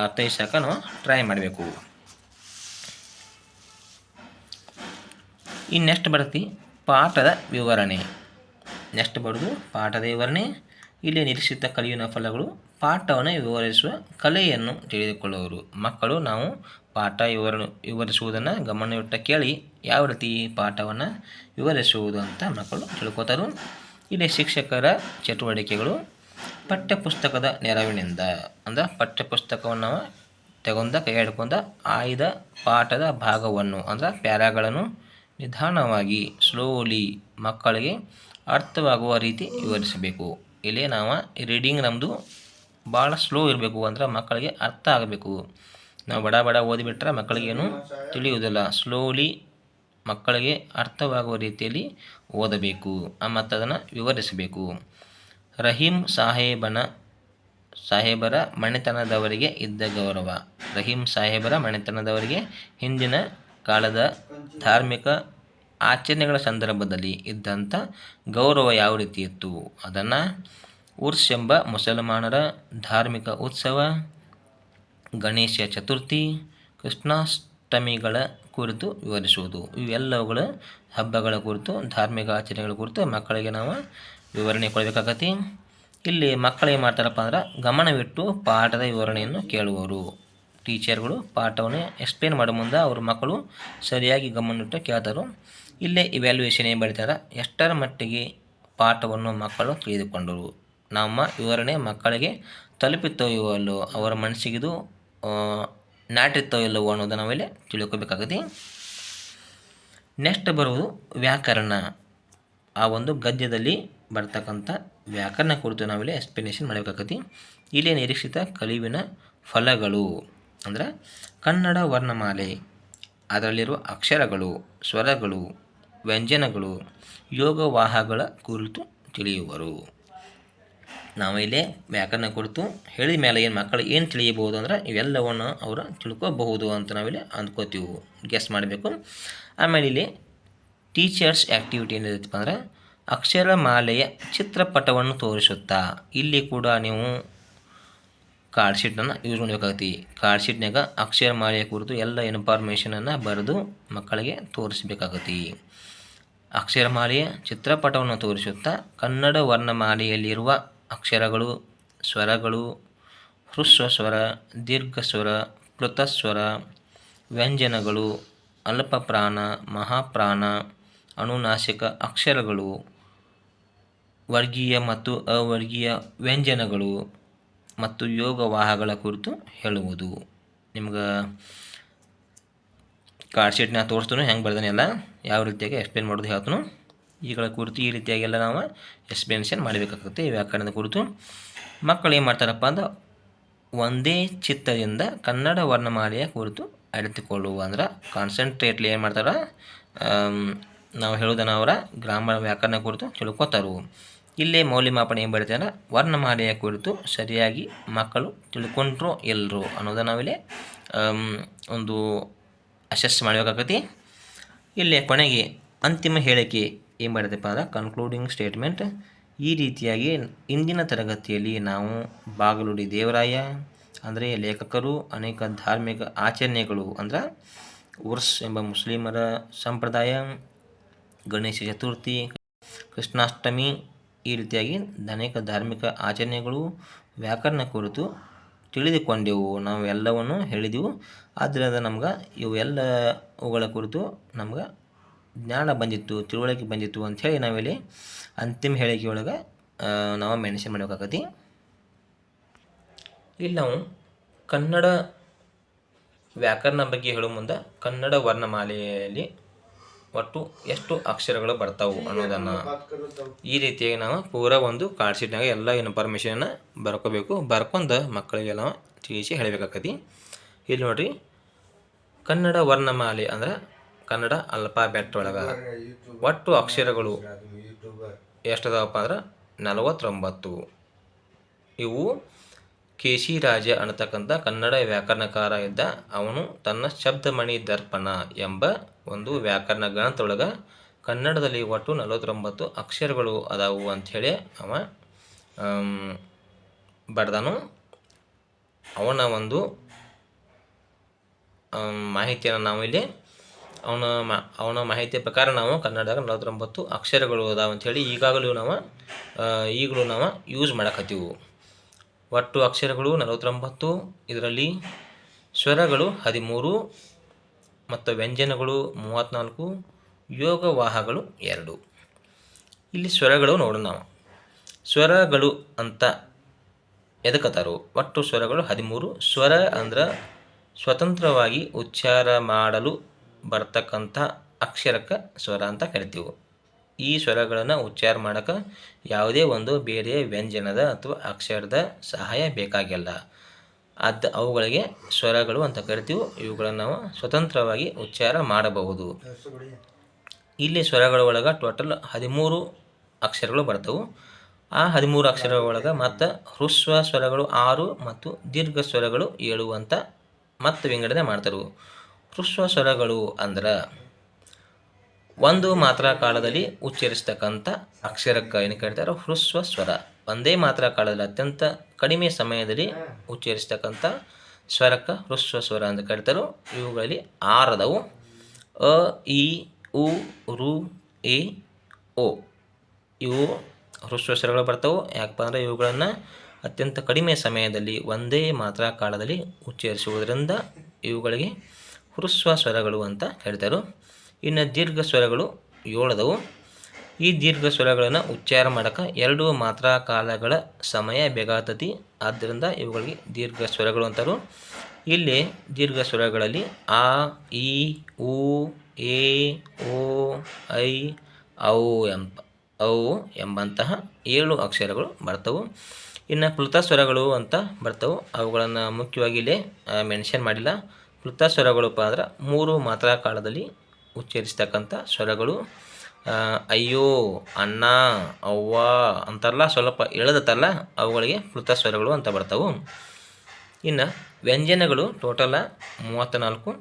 ಅರ್ಥೈಸೋಕೆ ನಾವು ಟ್ರೈ ಮಾಡಬೇಕು. ಇನ್ನು ನೆಕ್ಸ್ಟ್ ಬರುತ್ತೆ ಪಾಠದ ವಿವರಣೆ. ನೆಕ್ಸ್ಟ್ ಬರೋದು ಪಾಠದ ವಿವರಣೆ. ಇಲ್ಲಿ ನಿರೀಕ್ಷಿತ ಕಲಿಯುವ ಫಲಗಳು. ಪಾಠವನ್ನು ವಿವರಿಸುವ ಕಲೆಯನ್ನು ತಿಳಿದುಕೊಳ್ಳುವರು. ಮಕ್ಕಳು ನಾವು ಪಾಠ ವಿವರಿಸುವುದನ್ನು ಗಮನವಿಟ್ಟು ಕೇಳಿ ಯಾವ ರೀತಿ ಪಾಠವನ್ನು ವಿವರಿಸುವುದು ಅಂತ ಮಕ್ಕಳು ತಿಳ್ಕೊತಾರೆ. ಇಲ್ಲಿ ಶಿಕ್ಷಕರ ಚಟುವಟಿಕೆಗಳು. ಪಠ್ಯಪುಸ್ತಕದ ನೆರವಿನಿಂದ ಅಂದರೆ ಪಠ್ಯಪುಸ್ತಕವನ್ನು ನಾವು ಕೈ ಹಿಡ್ಕೊಂಡ ಆಯ್ದ ಪಾಠದ ಭಾಗವನ್ನು ಅಂದರೆ ಪ್ಯಾರಾಗಳನ್ನು ನಿಧಾನವಾಗಿ ಸ್ಲೋಲಿ ಮಕ್ಕಳಿಗೆ ಅರ್ಥವಾಗುವ ರೀತಿ ವಿವರಿಸಬೇಕು. ಇಲ್ಲಿ ನಾವು ರೀಡಿಂಗ್ ನಮ್ಮದು ಭಾಳ ಸ್ಲೋ ಇರಬೇಕು, ಅಂದ್ರೆ ಮಕ್ಕಳಿಗೆ ಅರ್ಥ ಆಗಬೇಕು. ನಾವು ಬಡ ಓದಿಬಿಟ್ರೆ ಮಕ್ಕಳಿಗೇನು ತಿಳಿಯುವುದಿಲ್ಲ. ಸ್ಲೋಲಿ ಮಕ್ಕಳಿಗೆ ಅರ್ಥವಾಗುವ ರೀತಿಯಲ್ಲಿ ಓದಬೇಕು ಮತ್ತು ಅದನ್ನು ವಿವರಿಸಬೇಕು. ರಹೀಂ ಸಾಹೇಬರ ಮನೆತನದವರಿಗೆ ಇದ್ದ ಗೌರವ. ರಹೀಂ ಸಾಹೇಬರ ಮನೆತನದವರಿಗೆ ಹಿಂದಿನ ಕಾಲದ ಧಾರ್ಮಿಕ ಆಚರಣೆಗಳ ಸಂದರ್ಭದಲ್ಲಿ ಇದ್ದಂಥ ಗೌರವ ಯಾವ ರೀತಿ ಇತ್ತು ಅದನ್ನು ಉರ್ಸ್ ಎಂಬ ಮುಸಲ್ಮಾನರ ಧಾರ್ಮಿಕ ಉತ್ಸವ, ಗಣೇಶ ಚತುರ್ಥಿ, ಕೃಷ್ಣಾಷ್ಟಮಿಗಳ ಕುರಿತು ವಿವರಿಸುವುದು. ಇವೆಲ್ಲವುಗಳ ಹಬ್ಬಗಳ ಕುರಿತು, ಧಾರ್ಮಿಕ ಆಚರಣೆಗಳ ಕುರಿತು ಮಕ್ಕಳಿಗೆ ನಾವು ವಿವರಣೆ ಕೊಡಬೇಕಾಗತ್ತೆ. ಇಲ್ಲಿ ಮಕ್ಕಳು ಏನು ಮಾಡ್ತಾರಪ್ಪ ಅಂದ್ರೆ ಗಮನವಿಟ್ಟು ಪಾಠದ ವಿವರಣೆಯನ್ನು ಕೇಳುವರು. ಟೀಚರ್ಗಳು ಪಾಠವನ್ನು ಎಕ್ಸ್ಪ್ಲೇನ್ ಮಾಡೋ ಮುಂದೆ ಅವ್ರ ಮಕ್ಕಳು ಸರಿಯಾಗಿ ಗಮನವಿಟ್ಟು ಕೇಳ್ತಾರೆ. ಇಲ್ಲೇ ಇವ್ಯಾಲ್ಯೂಯೇಷನ್ ಏನು ಬರೀತಾರೆ, ಎಷ್ಟರ ಮಟ್ಟಿಗೆ ಪಾಠವನ್ನು ಮಕ್ಕಳು ತಿಳಿದುಕೊಂಡರು, ನಮ್ಮ ವಿವರಣೆ ಮಕ್ಕಳಿಗೆ ತಲುಪಿತ್ತೋ ಇಲ್ಲವೋ, ಅವರ ಮನಸ್ಸಿಗಿದು ನಾಟಿತ್ತೋ ಇಲ್ಲವೋ ಅನ್ನೋದನ್ನು ನಾವಿಲ್ಲಿ ತಿಳ್ಕೊಬೇಕಾಗತ್ತೆ. ನೆಕ್ಸ್ಟ್ ಬರುವುದು ವ್ಯಾಕರಣ. ಆ ಒಂದು ಗದ್ಯದಲ್ಲಿ ಬರ್ತಕ್ಕಂಥ ವ್ಯಾಕರಣ ಕುರಿತು ನಾವಿಲ್ಲಿ ಎಕ್ಸ್ಪ್ಲನೇಷನ್ ಮಾಡಬೇಕಾಗತ್ತೆ. ಇಲ್ಲಿ ನಿರೀಕ್ಷಿತ ಕಲಿವಿನ ಫಲಗಳು ಅಂದರೆ ಕನ್ನಡ ವರ್ಣಮಾಲೆ, ಅದರಲ್ಲಿರುವ ಅಕ್ಷರಗಳು, ಸ್ವರಗಳು, ವ್ಯಂಜನಗಳು, ಯೋಗವಾಹಗಳ ಕುರಿತು ತಿಳಿಯುವರು. ನಾವಿಲ್ಲಿ ವ್ಯಾಕರಣ ಕುರಿತು ಹೇಳಿದ ಮೇಲೆ ಏನು ಮಕ್ಕಳು ಏನು ತಿಳಿಯಬಹುದು ಅಂದರೆ ಇವೆಲ್ಲವನ್ನು ಅವರು ತಿಳ್ಕೋಬಹುದು ಅಂತ ನಾವಿಲ್ಲಿ ಅಂದ್ಕೋತೀವಿ, ಗೆಸ್ ಮಾಡಬೇಕು. ಆಮೇಲೆ ಇಲ್ಲಿ ಟೀಚರ್ಸ್ ಆ್ಯಕ್ಟಿವಿಟಿ ಏನಿರುತ್ತಪ್ಪ ಅಂದರೆ ಅಕ್ಷರಮಾಲೆಯ ಚಿತ್ರಪಟವನ್ನು ತೋರಿಸುತ್ತಾ. ಇಲ್ಲಿ ಕೂಡ ನೀವು ಕಾರ್ಡ್ ಶೀಟನ್ನು ಯೂಸ್ ಮಾಡಬೇಕಾಗತ್ತೆ. ಕಾರ್ಡ್ ಶೀಟ್ನಾಗ ಅಕ್ಷರಮಾಲೆಯ ಕುರಿತು ಎಲ್ಲ ಇನ್ಫಾರ್ಮೇಷನನ್ನು ಬರೆದು ಮಕ್ಕಳಿಗೆ ತೋರಿಸಬೇಕಾಗತ್ತೆ. ಅಕ್ಷರಮಾಲೆಯ ಚಿತ್ರಪಟವನ್ನು ತೋರಿಸುತ್ತಾ ಕನ್ನಡ ವರ್ಣಮಾಲೆಯಲ್ಲಿರುವ ಅಕ್ಷರಗಳು, ಸ್ವರಗಳು, ಹ್ರಸ್ವ ಸ್ವರ, ದೀರ್ಘ ಸ್ವರ, ಪ್ಲುತಸ್ವರ, ವ್ಯಂಜನಗಳು, ಅಲ್ಪಪ್ರಾಣ, ಮಹಾಪ್ರಾಣ, ಅನುನಾಸಿಕ ಅಕ್ಷರಗಳು, ವರ್ಗೀಯ ಮತ್ತು ಅವರ್ಗೀಯ ವ್ಯಂಜನಗಳು ಮತ್ತು ಯೋಗವಾಹಗಳ ಕುರಿತು ಹೇಳುವುದು. ನಿಮ್ಗೆ ಕಾರ್ಡ್ ಶೀಟ್ನ ತೋರಿಸ್ತಾನು ಹೆಂಗೆ ಬರ್ದಾನೆ ಎಲ್ಲ ಯಾವ ರೀತಿಯಾಗಿ ಎಕ್ಸ್ಪ್ಲೇನ್ ಮಾಡೋದು ಹೇಳ್ತಾನು. ಈಗಳ ಕುರಿತು ಈ ರೀತಿಯಾಗೆಲ್ಲ ನಾವು ಎಕ್ಸ್ಪ್ಲೇನೇಷನ್ ಮಾಡಬೇಕಾಗುತ್ತೆ. ಈ ವ್ಯಾಕರಣದ ಕುರಿತು ಮಕ್ಕಳು ಏನು ಮಾಡ್ತಾರಪ್ಪ ಅಂದ್ರೆ ಒಂದೇ ಚಿತ್ತದಿಂದ ಕನ್ನಡ ವರ್ಣಮಾಲೆಯ ಕುರಿತು ಅರಿತುಕೊಳ್ಳುವ ಅಂದ್ರೆ ಕಾನ್ಸಂಟ್ರೇಟ್ಲಿ ಏನು ಮಾಡ್ತಾರೆ, ನಾವು ಹೇಳೋದನ್ನು ಅವರ ಗ್ರಾಮರ್ ವ್ಯಾಕರಣ ಕುರಿತು ತಿಳ್ಕೊತಾರು. ಇಲ್ಲೇ ಮೌಲ್ಯಮಾಪನ ಏನು ಬರೀತಾರೆ, ವರ್ಣಮಾಲೆಯ ಕುರಿತು ಸರಿಯಾಗಿ ಮಕ್ಕಳು ತಿಳ್ಕೊಂಡ್ರೋ ಇಲ್ಲರೋ ಅನ್ನೋದನ್ನು ನಾವಿಲ್ಲಿ ಒಂದು ಅಸೆಸ್ ಮಾಡಬೇಕಾಗತಿ. ಇಲ್ಲೇ ಕೊನೆಗೆ ಅಂತಿಮ ಹೇಳಿಕೆ ಏನು ಬರ್ತಪ್ಪ ಅಂದ್ರೆ ಕನ್ಕ್ಲೂಡಿಂಗ್ ಸ್ಟೇಟ್ಮೆಂಟ್. ಈ ರೀತಿಯಾಗಿ ಇಂದಿನ ತರಗತಿಯಲ್ಲಿ ನಾವು ಬಾಗಲುಡಿ ದೇವರಾಯ ಅಂದರೆ ಲೇಖಕರು ಅನೇಕ ಧಾರ್ಮಿಕ ಆಚರಣೆಗಳು ಅಂದ್ರೆ ಉರ್ಸ್ ಎಂಬ ಮುಸ್ಲಿಮರ ಸಂಪ್ರದಾಯ, ಗಣೇಶ ಚತುರ್ಥಿ, ಕೃಷ್ಣಾಷ್ಟಮಿ ಈ ರೀತಿಯಾಗಿ ಅನೇಕ ಧಾರ್ಮಿಕ ಆಚರಣೆಗಳು ವ್ಯಾಕರಣ ಕುರಿತು ತಿಳಿದುಕೊಂಡೆವು. ನಾವು ಎಲ್ಲವನ್ನು ಹೇಳಿದೆವು. ಆದ್ದರಿಂದ ನಮ್ಗೆ ಇವೆಲ್ಲವುಗಳ ಕುರಿತು ನಮ್ಗೆ ಜ್ಞಾನ ಬಂದಿತ್ತು, ತಿಳುವಳಿಕೆ ಬಂದಿತ್ತು ಅಂಥೇಳಿ ನಾವಿಲ್ಲಿ ಅಂತಿಮ ಹೇಳಿಕೆ ಒಳಗೆ ನಾವು ಮೆನ್ಷನ್ ಮಾಡಬೇಕಾಗತಿ. ಇಲ್ಲಿ ನಾವು ಕನ್ನಡ ವ್ಯಾಕರಣ ಬಗ್ಗೆ ಹೇಳೋ ಮುಂದೆ ಕನ್ನಡ ವರ್ಣಮಾಲೆಯಲ್ಲಿ ಒಟ್ಟು ಎಷ್ಟು ಅಕ್ಷರಗಳು ಬರ್ತಾವು ಅನ್ನೋದನ್ನು ಈ ರೀತಿಯಾಗಿ ನಾವು ಪೂರ ಒಂದು ಕಾರ್ಡ್ ಶೀಟ್ನಾಗ ಎಲ್ಲ ಇನ್ಫಾರ್ಮೇಷನ್ನ ಬರ್ಕೋಬೇಕು. ಬರ್ಕೊಂಡು ಮಕ್ಕಳಿಗೆ ನಾವು ತಿಳಿಸಿ ಹೇಳಬೇಕಾಗತಿ. ಇಲ್ಲಿ ನೋಡಿರಿ, ಕನ್ನಡ ವರ್ಣಮಾಲೆ ಅಂದ್ರೆ ಕನ್ನಡ ಅಲ್ಫಾಬೆಟ್ ಒಳಗೆ ಒಟ್ಟು ಅಕ್ಷರಗಳು ಎಷ್ಟದವಪ್ಪ ಅಂದ್ರೆ 49. ಇವು ಕೆ.ಸಿ. ರಾಜ ಅನ್ನತಕ್ಕಂಥ ಕನ್ನಡ ವ್ಯಾಕರಣಕಾರ ಇದ್ದ. ಅವನು ತನ್ನ ಶಬ್ದಮಣಿ ದರ್ಪಣ ಎಂಬ ಒಂದು ವ್ಯಾಕರಣ ಗ್ರಂಥದೊಳಗೆ ಕನ್ನಡದಲ್ಲಿ ಒಟ್ಟು 49 ಅಕ್ಷರಗಳು ಅದಾವು ಅಂಥೇಳಿ ಅವ ಬರೆದಾನು. ಅವನ ಒಂದು ಮಾಹಿತಿಯನ್ನು ನಾವು ಇಲ್ಲಿ ಅವನ ಮಾಹಿತಿಯ ಪ್ರಕಾರ ನಾವು ಕನ್ನಡದಾಗ 49 ಅಕ್ಷರಗಳು ಅದಾವ ಅಂಥೇಳಿ ಈಗಲೂ ನಾವು ಯೂಸ್ ಮಾಡಕತ್ತೀವಿ. ಒಟ್ಟು ಅಕ್ಷರಗಳು 49. ಇದರಲ್ಲಿ ಸ್ವರಗಳು 13 ಮತ್ತು ವ್ಯಂಜನಗಳು 34, ಯೋಗವಾಹಗಳು 2. ಇಲ್ಲಿ ಸ್ವರಗಳು ನೋಡೋಣ. ನಾವು ಸ್ವರಗಳು ಅಂತ ಎದಕತ್ತಾರು? ಒಟ್ಟು ಸ್ವರಗಳು 13. ಸ್ವರ ಅಂದ್ರೆ ಸ್ವತಂತ್ರವಾಗಿ ಉಚ್ಚಾರ ಮಾಡಲು ಬರ್ತಕ್ಕಂಥ ಅಕ್ಷರಕ್ಕೆ ಸ್ವರ ಅಂತ ಕರಿತೀವಿ. ಈ ಸ್ವರಗಳನ್ನು ಉಚ್ಚಾರ ಮಾಡೋಕ್ಕೆ ಯಾವುದೇ ಒಂದು ಬೇರೆ ವ್ಯಂಜನದ ಅಥವಾ ಅಕ್ಷರದ ಸಹಾಯ ಬೇಕಾಗಿಲ್ಲ. ಅವುಗಳಿಗೆ ಸ್ವರಗಳು ಅಂತ ಕರಿತೀವಿ. ಇವುಗಳನ್ನು ನಾವು ಸ್ವತಂತ್ರವಾಗಿ ಉಚ್ಚಾರ ಮಾಡಬಹುದು. ಇಲ್ಲಿ ಸ್ವರಗಳ ಒಳಗೆ ಟೋಟಲ್ 13 ಅಕ್ಷರಗಳು ಬರ್ತವೆ. ಆ 13 ಅಕ್ಷರಗಳ ಒಳಗೆ ಮತ್ತು ಹ್ರಸ್ವ ಸ್ವರಗಳು 6 ಮತ್ತು ದೀರ್ಘ ಸ್ವರಗಳು 7 ಅಂತ ಮತ್ತು ವಿಂಗಡಣೆ ಮಾಡ್ತಾರೆ. ಹ್ರಸ್ವ ಸ್ವರಗಳು ಅಂದ್ರೆ ಒಂದು ಮಾತ್ರಾ ಕಾಲದಲ್ಲಿ ಉಚ್ಚರಿಸ್ತಕ್ಕಂಥ ಅಕ್ಷರಕ್ಕೆ ಏನು ಕರೀತಾರೆ? ಹ್ರಸ್ವ ಸ್ವರ. ಒಂದೇ ಮಾತ್ರಾ ಕಾಲದಲ್ಲಿ ಅತ್ಯಂತ ಕಡಿಮೆ ಸಮಯದಲ್ಲಿ ಉಚ್ಚರಿಸ್ತಕ್ಕಂಥ ಸ್ವರಕ್ಕೆ ಹ್ರಸ್ವ ಸ್ವರ ಅಂತ ಕರೀತಾರೆ. ಇವುಗಳಲ್ಲಿ 6 ಅದಾವು. ಅ, ಇ, ಉ, ರು, ಎ, ಓ ಇವು ಹ್ರಸ್ವ ಸ್ವರಗಳು ಬರ್ತವೆ. ಯಾಕಪ್ಪ ಅಂದರೆ ಇವುಗಳನ್ನು ಅತ್ಯಂತ ಕಡಿಮೆ ಸಮಯದಲ್ಲಿ ಒಂದೇ ಮಾತ್ರಾ ಕಾಲದಲ್ಲಿ ಉಚ್ಚರಿಸುವುದರಿಂದ ಇವುಗಳಿಗೆ ಹ್ರಸ್ವ ಸ್ವರಗಳು ಅಂತ ಹೇಳ್ತಾರೆ. ಇನ್ನು ದೀರ್ಘ ಸ್ವರಗಳು 7 ಅದಾವು. ಈ ದೀರ್ಘ ಸ್ವರಗಳನ್ನು ಉಚ್ಚಾರ ಮಾಡೋಕ್ಕೆ 2 ಮಾತ್ರಾ ಕಾಲಗಳ ಸಮಯ ಬೇಕಾಗ್ತತಿ. ಆದ್ದರಿಂದ ಇವುಗಳಿಗೆ ದೀರ್ಘ ಸ್ವರಗಳು ಅಂತಾರೆ. ಇಲ್ಲಿ ದೀರ್ಘ ಸ್ವರಗಳಲ್ಲಿ ಆ, ಇ, ಉ, ಎ, ಓ, ಐ, ಔ ಎಂಬಂತಹ 7 ಅಕ್ಷರಗಳು ಬರ್ತವೆ. ಇನ್ನು ಪ್ಲುತ ಸ್ವರಗಳು ಅಂತ ಬರ್ತವೆ. ಅವುಗಳನ್ನು ಮುಖ್ಯವಾಗಿ ಇಲ್ಲಿ ಮೆನ್ಷನ್ ಮಾಡಿಲ್ಲ. ಪ್ಲುತ ಸ್ವರಗಳಪ್ಪ ಅಂದ್ರೆ 3 ಮಾತ್ರಾ ಕಾಲದಲ್ಲಿ ಉಚ್ಚರಿಸ್ತಕ್ಕಂಥ ಸ್ವರಗಳು. ಅಯ್ಯೋ, ಅಣ್ಣ, ಅವ್ವ ಅಂತಾರಲ್ಲ, ಸ್ವಲ್ಪ ಎಳೆದತ್ತಲ್ಲ, ಅವುಗಳಿಗೆ ಪ್ಲುತ ಸ್ವರಗಳು ಅಂತ ಬರ್ತವೆ. ಇನ್ನು ವ್ಯಂಜನಗಳು ಟೋಟಲ 34.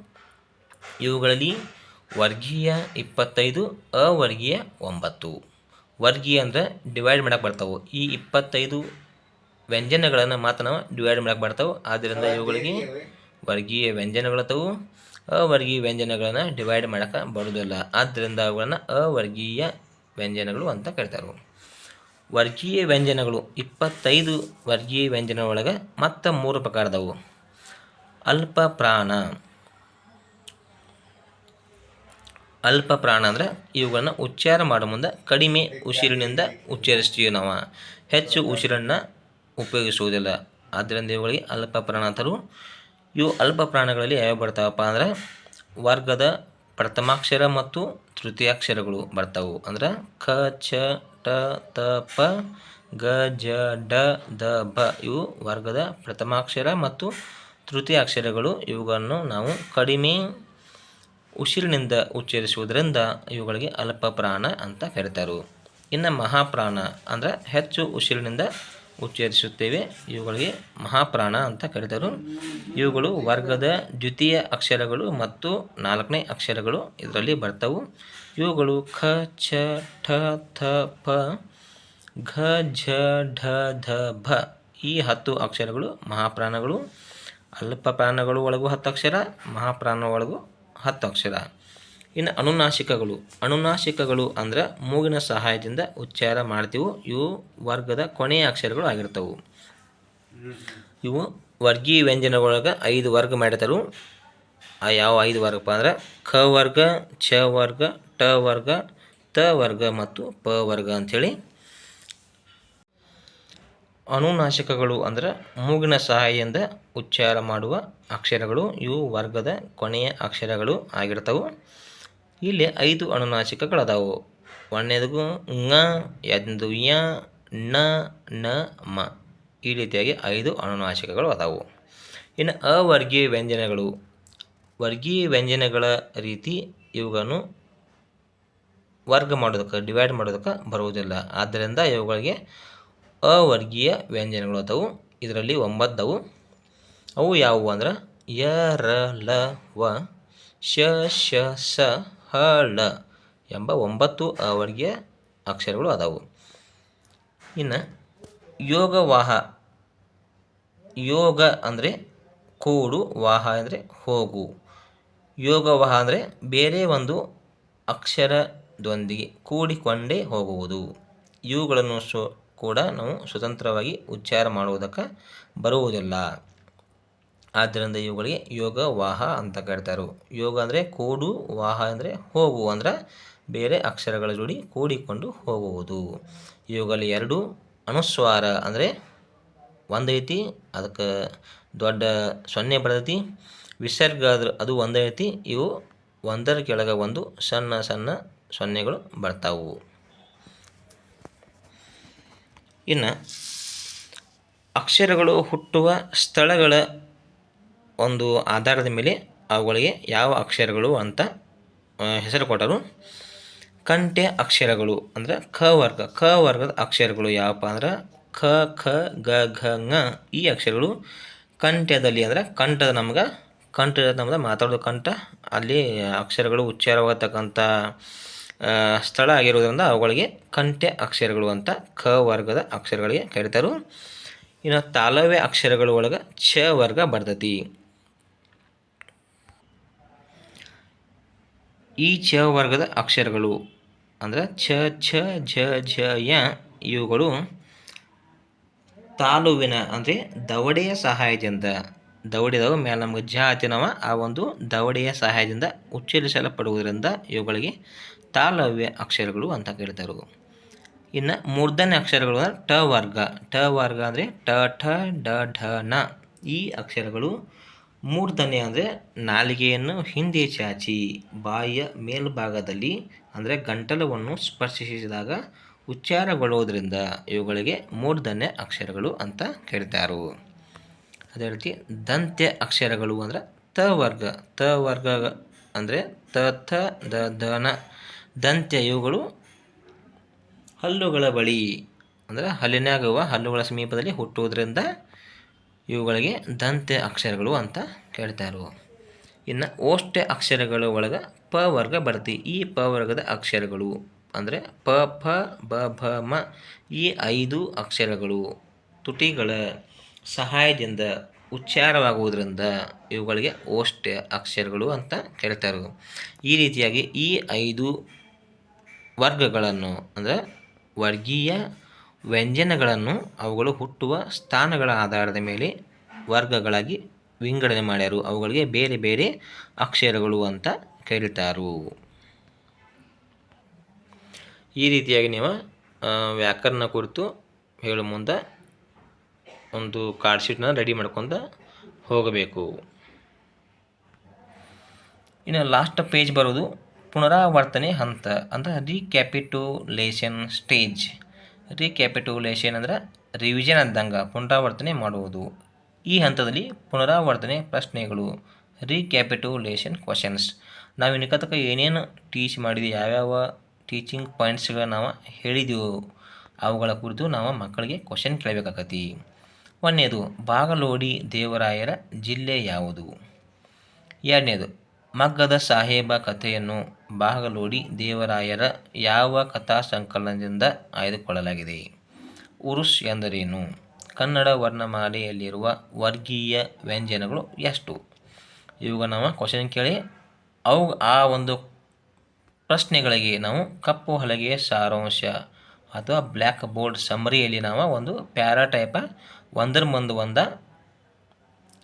ಇವುಗಳಲ್ಲಿ ವರ್ಗೀಯ 25, ಅವರ್ಗೀಯ 9. ವರ್ಗೀಯ ಅಂದರೆ ಡಿವೈಡ್ ಮಾಡೋಕ್ಕೆ ಬರ್ತವೆ. ಈ 25 ವ್ಯಂಜನಗಳನ್ನು ಮಾತ್ರ ನಾವು ಡಿವೈಡ್ ಮಾಡೋಕ್ಕೆ ಬರ್ತವೆ. ಆದ್ದರಿಂದ ಇವುಗಳಿಗೆ ವರ್ಗೀಯ ವ್ಯಂಜನಗಳತ್ತವು. ಅವರ್ಗೀಯ ವ್ಯಂಜನಗಳನ್ನು ಡಿವೈಡ್ ಮಾಡೋಕ್ಕೆ ಬರೋದಿಲ್ಲ. ಆದ್ದರಿಂದ ಅವುಗಳನ್ನು ಅವರ್ಗೀಯ ವ್ಯಂಜನಗಳು ಅಂತ ಕರೀತಾರೆ. ವರ್ಗೀಯ ವ್ಯಂಜನಗಳು 25 ವರ್ಗೀಯ ವ್ಯಂಜನ ಒಳಗೆ ಮತ್ತು 3 ಪ್ರಕಾರದವು. ಅಲ್ಪ ಪ್ರಾಣ. ಅಲ್ಪ ಪ್ರಾಣ ಅಂದರೆ ಇವುಗಳನ್ನು ಉಚ್ಚಾರ ಮಾಡೋ ಮುಂದೆ ಕಡಿಮೆ ಉಸಿರಿನಿಂದ ಉಚ್ಚರಿಸ್ತೀವಿ ನಾವು, ಹೆಚ್ಚು ಉಸಿರನ್ನು ಉಪಯೋಗಿಸುವುದಿಲ್ಲ. ಆದ್ದರಿಂದ ಇವುಗಳಿಗೆ ಅಲ್ಪ ಪ್ರಾಣ ಅಂತಾರೆ. ಇವು ಅಲ್ಪ ಪ್ರಾಣಗಳಲ್ಲಿ ಯಾವ ಬರ್ತಾವಪ್ಪ ಅಂದರೆ ವರ್ಗದ ಪ್ರಥಮಾಕ್ಷರ ಮತ್ತು ತೃತೀಯಾಕ್ಷರಗಳು ಬರ್ತಾವೆ. ಅಂದ್ರೆ ಕ ಚ ಟ ತ ಪ ಗ ಜ ಡ ದ ಬ ಇವು ವರ್ಗದ ಪ್ರಥಮಾಕ್ಷರ ಮತ್ತು ತೃತೀಯಾಕ್ಷರಗಳು. ಇವುಗಳನ್ನು ನಾವು ಕಡಿಮೆ ಉಸಿರಿನಿಂದ ಉಚ್ಚರಿಸುವುದರಿಂದ ಇವುಗಳಿಗೆ ಅಲ್ಪ ಪ್ರಾಣ ಅಂತ ಕರೀತಾರೆ. ಇನ್ನು ಮಹಾಪ್ರಾಣ ಅಂದರೆ ಹೆಚ್ಚು ಉಸಿರಿನಿಂದ ಉಚ್ಚರಿಸುತ್ತೇವೆ, ಇವುಗಳಿಗೆ ಮಹಾಪ್ರಾಣ ಅಂತ ಕರೀತಾರೆ. ಇವುಗಳು ವರ್ಗದ ದ್ವಿತೀಯ ಅಕ್ಷರಗಳು ಮತ್ತು 4ನೇ ಅಕ್ಷರಗಳು ಇದರಲ್ಲಿ ಬರ್ತವೆ. ಇವುಗಳು ಖ ಛ ಠ ಥ ಪ ಘ ಝ ಢ ಧ ಭ ಈ 10 ಅಕ್ಷರಗಳು ಮಹಾಪ್ರಾಣಗಳು. ಅಲ್ಪ ಪ್ರಾಣಗಳು ಒಳಗೂ 10 ಅಕ್ಷರ, ಮಹಾಪ್ರಾಣ ಒಳಗೂ 10 ಅಕ್ಷರ. ಇನ್ನು ಅನುನಾಸಿಕಗಳು. ಅನುನಾಸಿಕಗಳು ಅಂದರೆ ಮೂಗಿನ ಸಹಾಯದಿಂದ ಉಚ್ಚಾರ ಮಾಡ್ತೀವಿ. ಇವು ವರ್ಗದ ಕೊನೆಯ ಅಕ್ಷರಗಳು ಆಗಿರ್ತವೆ. ಇವು ವರ್ಗೀಯ ವ್ಯಂಜನಗಳೊಳಗೆ 5 ವರ್ಗ ಮಾಡಿರ್ತಾರೆ. ಯಾವ 5 ವರ್ಗಪ್ಪ ಅಂದ್ರೆ ಖ ವರ್ಗ, ಛ ವರ್ಗ, ಟ ವರ್ಗ, ತ ವರ್ಗ ಮತ್ತು ಪ ವರ್ಗ ಅಂಥೇಳಿ. ಅನುನಾಸಿಕಗಳು ಅಂದರೆ ಮೂಗಿನ ಸಹಾಯದಿಂದ ಉಚ್ಚಾರ ಮಾಡುವ ಅಕ್ಷರಗಳು. ಇವು ವರ್ಗದ ಕೊನೆಯ ಅಕ್ಷರಗಳು ಆಗಿರ್ತವೆ. ಇಲ್ಲಿ 5 ಅನುನಾಸಿಕಗಳದಾವು. ಒಂದನೇದಗೂ ಂಗ, ಎರಡನೇದು ಯ, ನ, ನ, ಮ ಈ ರೀತಿಯಾಗಿ 5 ಅನುನಾಸಿಕಗಳು ಅದಾವು. ಇನ್ನು ಅವರ್ಗೀಯ ವ್ಯಂಜನಗಳು. ವರ್ಗೀಯ ವ್ಯಂಜನಗಳ ರೀತಿ ಇವುಗಳನ್ನು ವರ್ಗ ಮಾಡೋದಕ್ಕೆ ಡಿವೈಡ್ ಮಾಡೋದಕ್ಕೆ ಬರುವುದಿಲ್ಲ. ಆದ್ದರಿಂದ ಇವುಗಳಿಗೆ ಅವರ್ಗೀಯ ವ್ಯಂಜನಗಳು ಅದಾವು. ಇದರಲ್ಲಿ 9 ಅವು. ಅವು ಯಾವುವು ಅಂದ್ರೆ ಯ, ರ, ಲ, ವ, ಶ, ಶ, ಸ, ಹ, ಳ ಎಂಬ 9 ಅವರ್ಗೀಯ ಅಕ್ಷರಗಳು ಅದಾವು. ಇನ್ನು ಯೋಗವಾಹ. ಯೋಗ ಅಂದರೆ ಕೂಡು, ವಾಹ ಅಂದರೆ ಹೋಗು. ಯೋಗವಾಹ ಅಂದರೆ ಬೇರೆ ಒಂದು ಅಕ್ಷರದೊಂದಿಗೆ ಕೂಡಿಕೊಂಡೇ ಹೋಗುವುದು. ಇವುಗಳನ್ನು ಕೂಡ ನಾವು ಸ್ವತಂತ್ರವಾಗಿ ಉಚ್ಚಾರ ಮಾಡುವುದಕ್ಕೆ ಬರುವುದಿಲ್ಲ. ಆದ್ದರಿಂದ ಇವುಗಳಿಗೆ ಯೋಗ ವಾಹ ಅಂತ ಕರೀತಾರೆ. ಯೋಗ ಅಂದರೆ ಕೂಡು, ವಾಹ ಅಂದರೆ ಹೋಗು ಅಂದ್ರೆ ಬೇರೆ ಅಕ್ಷರಗಳ ಜೋಡಿ ಕೂಡಿಕೊಂಡು ಹೋಗುವುದು. ಇವುಗಳಲ್ಲಿ 2 ಅನುಸ್ವಾರ ಅಂದರೆ ಒಂದೈತಿ, ಅದಕ್ಕೆ ದೊಡ್ಡ ಸೊನ್ನೆ ಬರ್ತೈತಿ. ವಿಸರ್ಗ ಅದು ಒಂದೈತಿ. ಇವು ಒಂದರ ಕೆಳಗೆ ಒಂದು ಸಣ್ಣ ಸಣ್ಣ ಸೊನ್ನೆಗಳು ಬರ್ತಾವು. ಇನ್ನು ಅಕ್ಷರಗಳು ಹುಟ್ಟುವ ಸ್ಥಳಗಳ ಒಂದು ಆಧಾರದ ಮೇಲೆ ಅವುಗಳಿಗೆ ಯಾವ ಅಕ್ಷರಗಳು ಅಂತ ಹೆಸರು ಕೊಟ್ಟರು. ಕಂಠ್ಯ ಅಕ್ಷರಗಳು ಅಂದರೆ ಖ ವರ್ಗ. ಖ ವರ್ಗದ ಅಕ್ಷರಗಳು ಯಾವಪ್ಪ ಅಂದ್ರೆ ಖ, ಖ, ಗ, ಘ, ङ ಈ ಅಕ್ಷರಗಳು ಕಂಠ್ಯದಲ್ಲಿ ಅಂದರೆ ಕಂಠದ ನಮ್ಗೆ ಮಾತಾಡೋದು ಕಂಠ, ಅಲ್ಲಿ ಅಕ್ಷರಗಳು ಉಚ್ಚಾರವಾಗತಕ್ಕಂಥ ಸ್ಥಳ ಆಗಿರೋದ್ರಿಂದ ಅವುಗಳಿಗೆ ಕಂಠ್ಯ ಅಕ್ಷರಗಳು ಅಂತ ಖ ವರ್ಗದ ಅಕ್ಷರಗಳಿಗೆ ಕರೀತಾರೆ. ಇನ್ನು ತಾಲವ್ಯ ಅಕ್ಷರಗಳ ಒಳಗೆ ಛ ವರ್ಗ ಬರ್ತೈತಿ. ಈ ಛ ವರ್ಗದ ಅಕ್ಷರಗಳು ಅಂದರೆ ಛ, ಛ, ಝ, ಝ, ಯ ಇವುಗಳು ತಾಲುವಿನ ಅಂದರೆ ದವಡೆಯ ಸಹಾಯದಿಂದ, ದವಡೆದಾಗ ಮೇಲೆ ನಮಗೆ ಝ ಹತ್ತಿನವ ಆ ಒಂದು ದವಡೆಯ ಸಹಾಯದಿಂದ ಉಚ್ಚರಿಸಲ್ಪಡುವುದರಿಂದ ಇವುಗಳಿಗೆ ತಾಲವ್ಯ ಅಕ್ಷರಗಳು ಅಂತ ಕರೀತಾರೆ. ಇನ್ನು ಮೂರ್ಧನ್ಯ ಅಕ್ಷರಗಳು ಅಂದರೆ ಟ ವರ್ಗ. ಟ ವರ್ಗ ಅಂದರೆ ಟ, ಠ, ಡ, ಢ, ನ ಈ ಅಕ್ಷರಗಳು ಮೂರ್ಧನ್ಯ ಅಂದರೆ ನಾಲಿಗೆಯನ್ನು ಹಿಂದೆ ಚಾಚಿ ಬಾಯಿಯ ಮೇಲ್ಭಾಗದಲ್ಲಿ ಅಂದರೆ ಗಂಟಲವನ್ನು ಸ್ಪರ್ಶಿಸಿದಾಗ ಉಚ್ಚಾರಗೊಳ್ಳುವುದರಿಂದ ಇವುಗಳಿಗೆ ಮೂರ್ಧನ್ಯ ಅಕ್ಷರಗಳು ಅಂತ ಕರೀತಾರೆ. ಅದೇ ರೀತಿ ದಂತ್ಯ ಅಕ್ಷರಗಳು ಅಂದರೆ ತ ವರ್ಗ. ತ ವರ್ಗ ಅಂದರೆ ತ, ಥ, ದ, ಧ, ನ ದಂತ್ಯ. ಇವುಗಳು ಹಲ್ಲುಗಳ ಬಳಿ ಅಂದರೆ ಹಲ್ಲಿನಾಗುವ ಹಲ್ಲುಗಳ ಸಮೀಪದಲ್ಲಿ ಹುಟ್ಟುವುದರಿಂದ ಇವುಗಳಿಗೆ ದಂತ್ಯ ಅಕ್ಷರಗಳು ಅಂತ ಕರೀತಾರೆ. ಇನ್ನು ಓಷ್ಠ್ಯ ಅಕ್ಷರಗಳ ಒಳಗೆ ಪ ವರ್ಗ ಬರುತ್ತೆ. ಈ ಪ ವರ್ಗದ ಅಕ್ಷರಗಳು ಅಂದರೆ ಪ, ಫ, ಬ, ಭ, ಮ ಈ 5 ಅಕ್ಷರಗಳು ತುಟಿಗಳ ಸಹಾಯದಿಂದ ಉಚ್ಚಾರವಾಗುವುದರಿಂದ ಇವುಗಳಿಗೆ ಓಷ್ಠ ಅಕ್ಷರಗಳು ಅಂತ ಕರೀತಾರೆ. ಈ ರೀತಿಯಾಗಿ ಈ 5 ವರ್ಗಗಳನ್ನು ಅಂದರೆ ವರ್ಗೀಯ ವ್ಯಂಜನಗಳನ್ನು ಅವುಗಳು ಹುಟ್ಟುವ ಸ್ಥಾನಗಳ ಆಧಾರದ ಮೇಲೆ ವರ್ಗಗಳಾಗಿ ವಿಂಗಡಣೆ ಮಾಡ್ಯಾರು. ಅವುಗಳಿಗೆ ಬೇರೆ ಬೇರೆ ಅಕ್ಷರಗಳು ಅಂತ ಕರೀತಾರು. ಈ ರೀತಿಯಾಗಿ ನೀವು ವ್ಯಾಕರಣ ಕುರಿತು ಹೇಳೋ ಮುಂದೆ ಒಂದು ಕಾರ್ಡ್ ಶೀಟ್ನ ರೆಡಿ ಮಾಡ್ಕೊಂಡು ಹೋಗಬೇಕು. ಇನ್ನು ಲಾಸ್ಟ್ ಪೇಜ್ ಬರೋದು ಪುನರಾವರ್ತನೆ ಹಂತ ಅಂದರೆ ರೀಕ್ಯಾಪಿಟುಲೇಷನ್ ಸ್ಟೇಜ್. ರೀಕ್ಯಾಪಿಟುಲೇಷನ್ ಅಂದರೆ ರಿವಿಷನ್ ಅಂದಂಗೆ ಪುನರಾವರ್ತನೆ ಮಾಡುವುದು. ಈ ಹಂತದಲ್ಲಿ ಪುನರಾವರ್ತನೆ ಪ್ರಶ್ನೆಗಳು ರೀಕ್ಯಾಪಿಟುಲೇಷನ್ ಕ್ವಶನ್ಸ್. ನಾವು ಇನ್ನು ತನಕ ಏನೇನು ಟೀಚ್ ಮಾಡಿದ್ವಿ, ಯಾವ್ಯಾವ ಟೀಚಿಂಗ್ ಪಾಯಿಂಟ್ಸ್ಗಳು ನಾವು ಹೇಳಿದೆವು ಅವುಗಳ ಕುರಿತು ನಾವು ಮಕ್ಕಳಿಗೆ ಕ್ವಶನ್ ಕೇಳಬೇಕಾಗತಿ. ಒಂದನೇದು, ಬಾಗಲೋಡಿ ದೇವರಾಯರ ಜಿಲ್ಲೆ ಯಾವುದು? ಎರಡನೇದು, ಮಗ್ಗದ ಸಾಹೇಬ ಕಥೆಯನ್ನು ಬಾಗಲೋಡಿ ದೇವರಾಯರ ಯಾವ ಕಥಾ ಸಂಕಲನದಿಂದ ಆಯ್ದುಕೊಳ್ಳಲಾಗಿದೆ? ಉರುಸ್ ಎಂದರೇನು? ಕನ್ನಡ ವರ್ಣಮಾಲೆಯಲ್ಲಿರುವ ವರ್ಗೀಯ ವ್ಯಂಜನಗಳು ಎಷ್ಟು? ಇವಾಗ ನಾವು ಕ್ವಶನ್ ಕೇಳಿ ಆ ಒಂದು ಪ್ರಶ್ನೆಗಳಿಗೆ ನಾವು ಕಪ್ಪು ಹಲಗೆಯ ಸಾರಾಂಶ ಅಥವಾ ಬ್ಲ್ಯಾಕ್ ಬೋರ್ಡ್ ಸಮ್ಮರಿಯಲ್ಲಿ ನಾವು ಒಂದು ಪ್ಯಾರಾ ಟೈಪ ಒಂದರ ಮುಂದೆ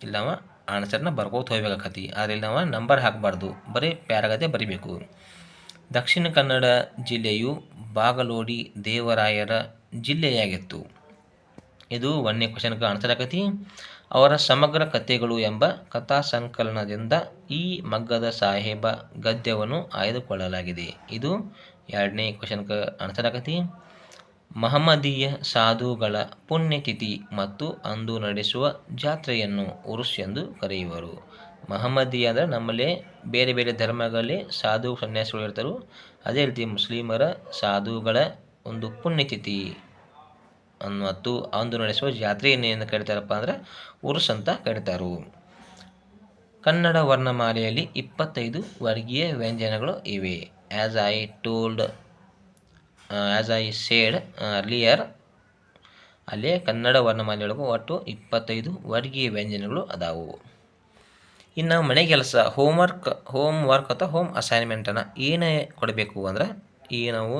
ಇಲ್ಲಿ ನಾವು ಆನ್ಸರ್ನ ಬರ್ಕೋತ ಹೋಗ್ಬೇಕಾಗತಿ. ಆದರೆ ಇಲ್ಲಿ ನಾವು ನಂಬರ್ ಹಾಕಬಾರ್ದು, ಬರೀ ಪ್ಯಾರಾಗತೆ ಬರಿಬೇಕು. ದಕ್ಷಿಣ ಕನ್ನಡ ಜಿಲ್ಲೆಯು ಬಾಗಲೋಡಿ ದೇವರಾಯರ ಜಿಲ್ಲೆಯಾಗಿತ್ತು. ಇದು 1ನೇ ಕ್ವಶನ್ಗೆ ಆನ್ಸರ್ ಆಗತಿ. ಅವರ ಸಮಗ್ರ ಕಥೆಗಳು ಎಂಬ ಕಥಾ ಸಂಕಲನದಿಂದ ಈ ಮಗ್ಗದ ಸಾಹೇಬ ಗದ್ಯವನ್ನು ಆಯ್ದುಕೊಳ್ಳಲಾಗಿದೆ. ಇದು 2ನೇ ಕ್ವಶನ್ಗೆ ಆನ್ಸರ್ ಆಗತಿ. ಮಹಮ್ಮದೀಯ ಸಾಧುಗಳ ಪುಣ್ಯತಿಥಿ ಮತ್ತು ಅಂದು ನಡೆಸುವ ಜಾತ್ರೆಯನ್ನು ಉರುಸ್ ಎಂದು ಕರೆಯುವರು. ಮಹಮ್ಮದೀಯ ಅಂದರೆ ನಮ್ಮಲ್ಲಿ ಬೇರೆ ಬೇರೆ ಧರ್ಮಗಳಲ್ಲಿ ಸಾಧು ಸನ್ಯಾಸಿಗಳು ಇರ್ತಾರೆ. ಅದೇ ರೀತಿ ಮುಸ್ಲಿಮರ ಸಾಧುಗಳ ಒಂದು ಪುಣ್ಯತಿಥಿ ಮತ್ತು ಅಂದು ನಡೆಸುವ ಜಾತ್ರೆಯನ್ನು ಏನು ಕರೀತಾರಪ್ಪ ಅಂದರೆ ಉರುಸ್ ಅಂತ ಕರೀತಾರೆ. ಕನ್ನಡ ವರ್ಣಮಾಲೆಯಲ್ಲಿ 25 ವರ್ಗೀಯ ವ್ಯಂಜನಗಳು ಇವೆ. ಆ್ಯಸ್ ಐ ಸೇಡ್ ಅರ್ಲಿಯರ್, ಅಲ್ಲೇ ಕನ್ನಡ ವರ್ಣಮಾಲೆಯೊಳಗೂ ಒಟ್ಟು 25 ವರ್ಗೀಯ ವ್ಯಂಜನಗಳು ಅದಾವು. ಇನ್ನು ಮನೆ ಕೆಲಸ ಹೋಮ್ ವರ್ಕ್ ಅಥವಾ ಹೋಮ್ ಅಸೈನ್ಮೆಂಟನ್ನು ಏನೇ ಕೊಡಬೇಕು ಅಂದ್ರೆ ಈ ನಾವು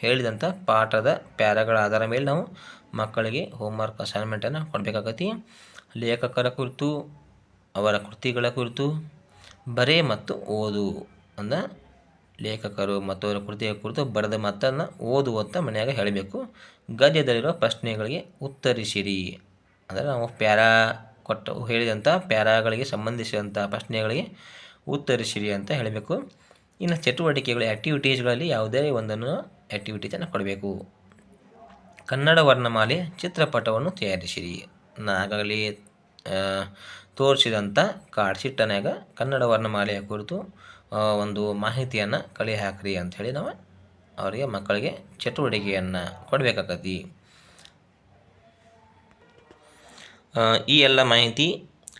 ಹೇಳಿದಂಥ ಪಾಠದ ಪ್ಯಾರಾಗಳ ಆಧಾರ ಮೇಲೆ ನಾವು ಮಕ್ಕಳಿಗೆ ಹೋಮ್ವರ್ಕ್ ಅಸೈನ್ಮೆಂಟನ್ನು ಕೊಡಬೇಕಾಗತಿ. ಲೇಖಕರ ಕುರಿತು, ಅವರ ಕೃತಿಗಳ ಕುರಿತು, ಬರೆ ಮತ್ತು ಓದು ಅಂದರೆ ಲೇಖಕರು ಮತ್ತು ಅವರ ಕೃತಿಯ ಕುರಿತು ಬರೆದ ಮಾತನ್ನು ಓದುವಂತ ಮನೆಯಾಗ ಹೇಳಬೇಕು. ಗದ್ಯದಲ್ಲಿರುವ ಪ್ರಶ್ನೆಗಳಿಗೆ ಉತ್ತರಿಸಿರಿ ಅಂದರೆ ನಾವು ಪ್ಯಾರಾ ಹೇಳಿದಂಥ ಪ್ಯಾರಾಗಳಿಗೆ ಸಂಬಂಧಿಸಿದಂಥ ಪ್ರಶ್ನೆಗಳಿಗೆ ಉತ್ತರಿಸಿರಿ ಅಂತ ಹೇಳಬೇಕು. ಇನ್ನು ಚಟುವಟಿಕೆಗಳು ಆ್ಯಕ್ಟಿವಿಟೀಸ್ಗಳಲ್ಲಿ ಯಾವುದೇ ಒಂದನ್ನು ಆ್ಯಕ್ಟಿವಿಟೀಸನ್ನು ಕೊಡಬೇಕು. ಕನ್ನಡ ವರ್ಣಮಾಲೆ ಚಿತ್ರಪಟವನ್ನು ತಯಾರಿಸಿರಿ. ನಾಗಾಗಲೇ ತೋರಿಸಿದಂಥ ಕಾರ್ಡ್ ಶೀಟನ್ಯಾಗ ಕನ್ನಡ ವರ್ಣಮಾಲೆಯ ಕುರಿತು ಒಂದು ಮಾಹಿತಿಯನ್ನು ಕಲೆ ಹಾಕ್ರಿ ಅಂಥೇಳಿ ನಾವು ಅವರಿಗೆ ಮಕ್ಕಳಿಗೆ ಚಟುವಟಿಕೆಯನ್ನು ಕೊಡಬೇಕಾಗತಿ. ಈ ಎಲ್ಲ ಮಾಹಿತಿ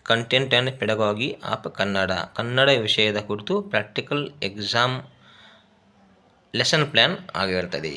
content and pedagogy of Kannada ವಿಷಯದ ಕುರಿತು ಪ್ರಾಕ್ಟಿಕಲ್ ಎಕ್ಸಾಮ್ ಲೆಸನ್ ಪ್ಲ್ಯಾನ್ ಆಗಿರ್ತದೆ.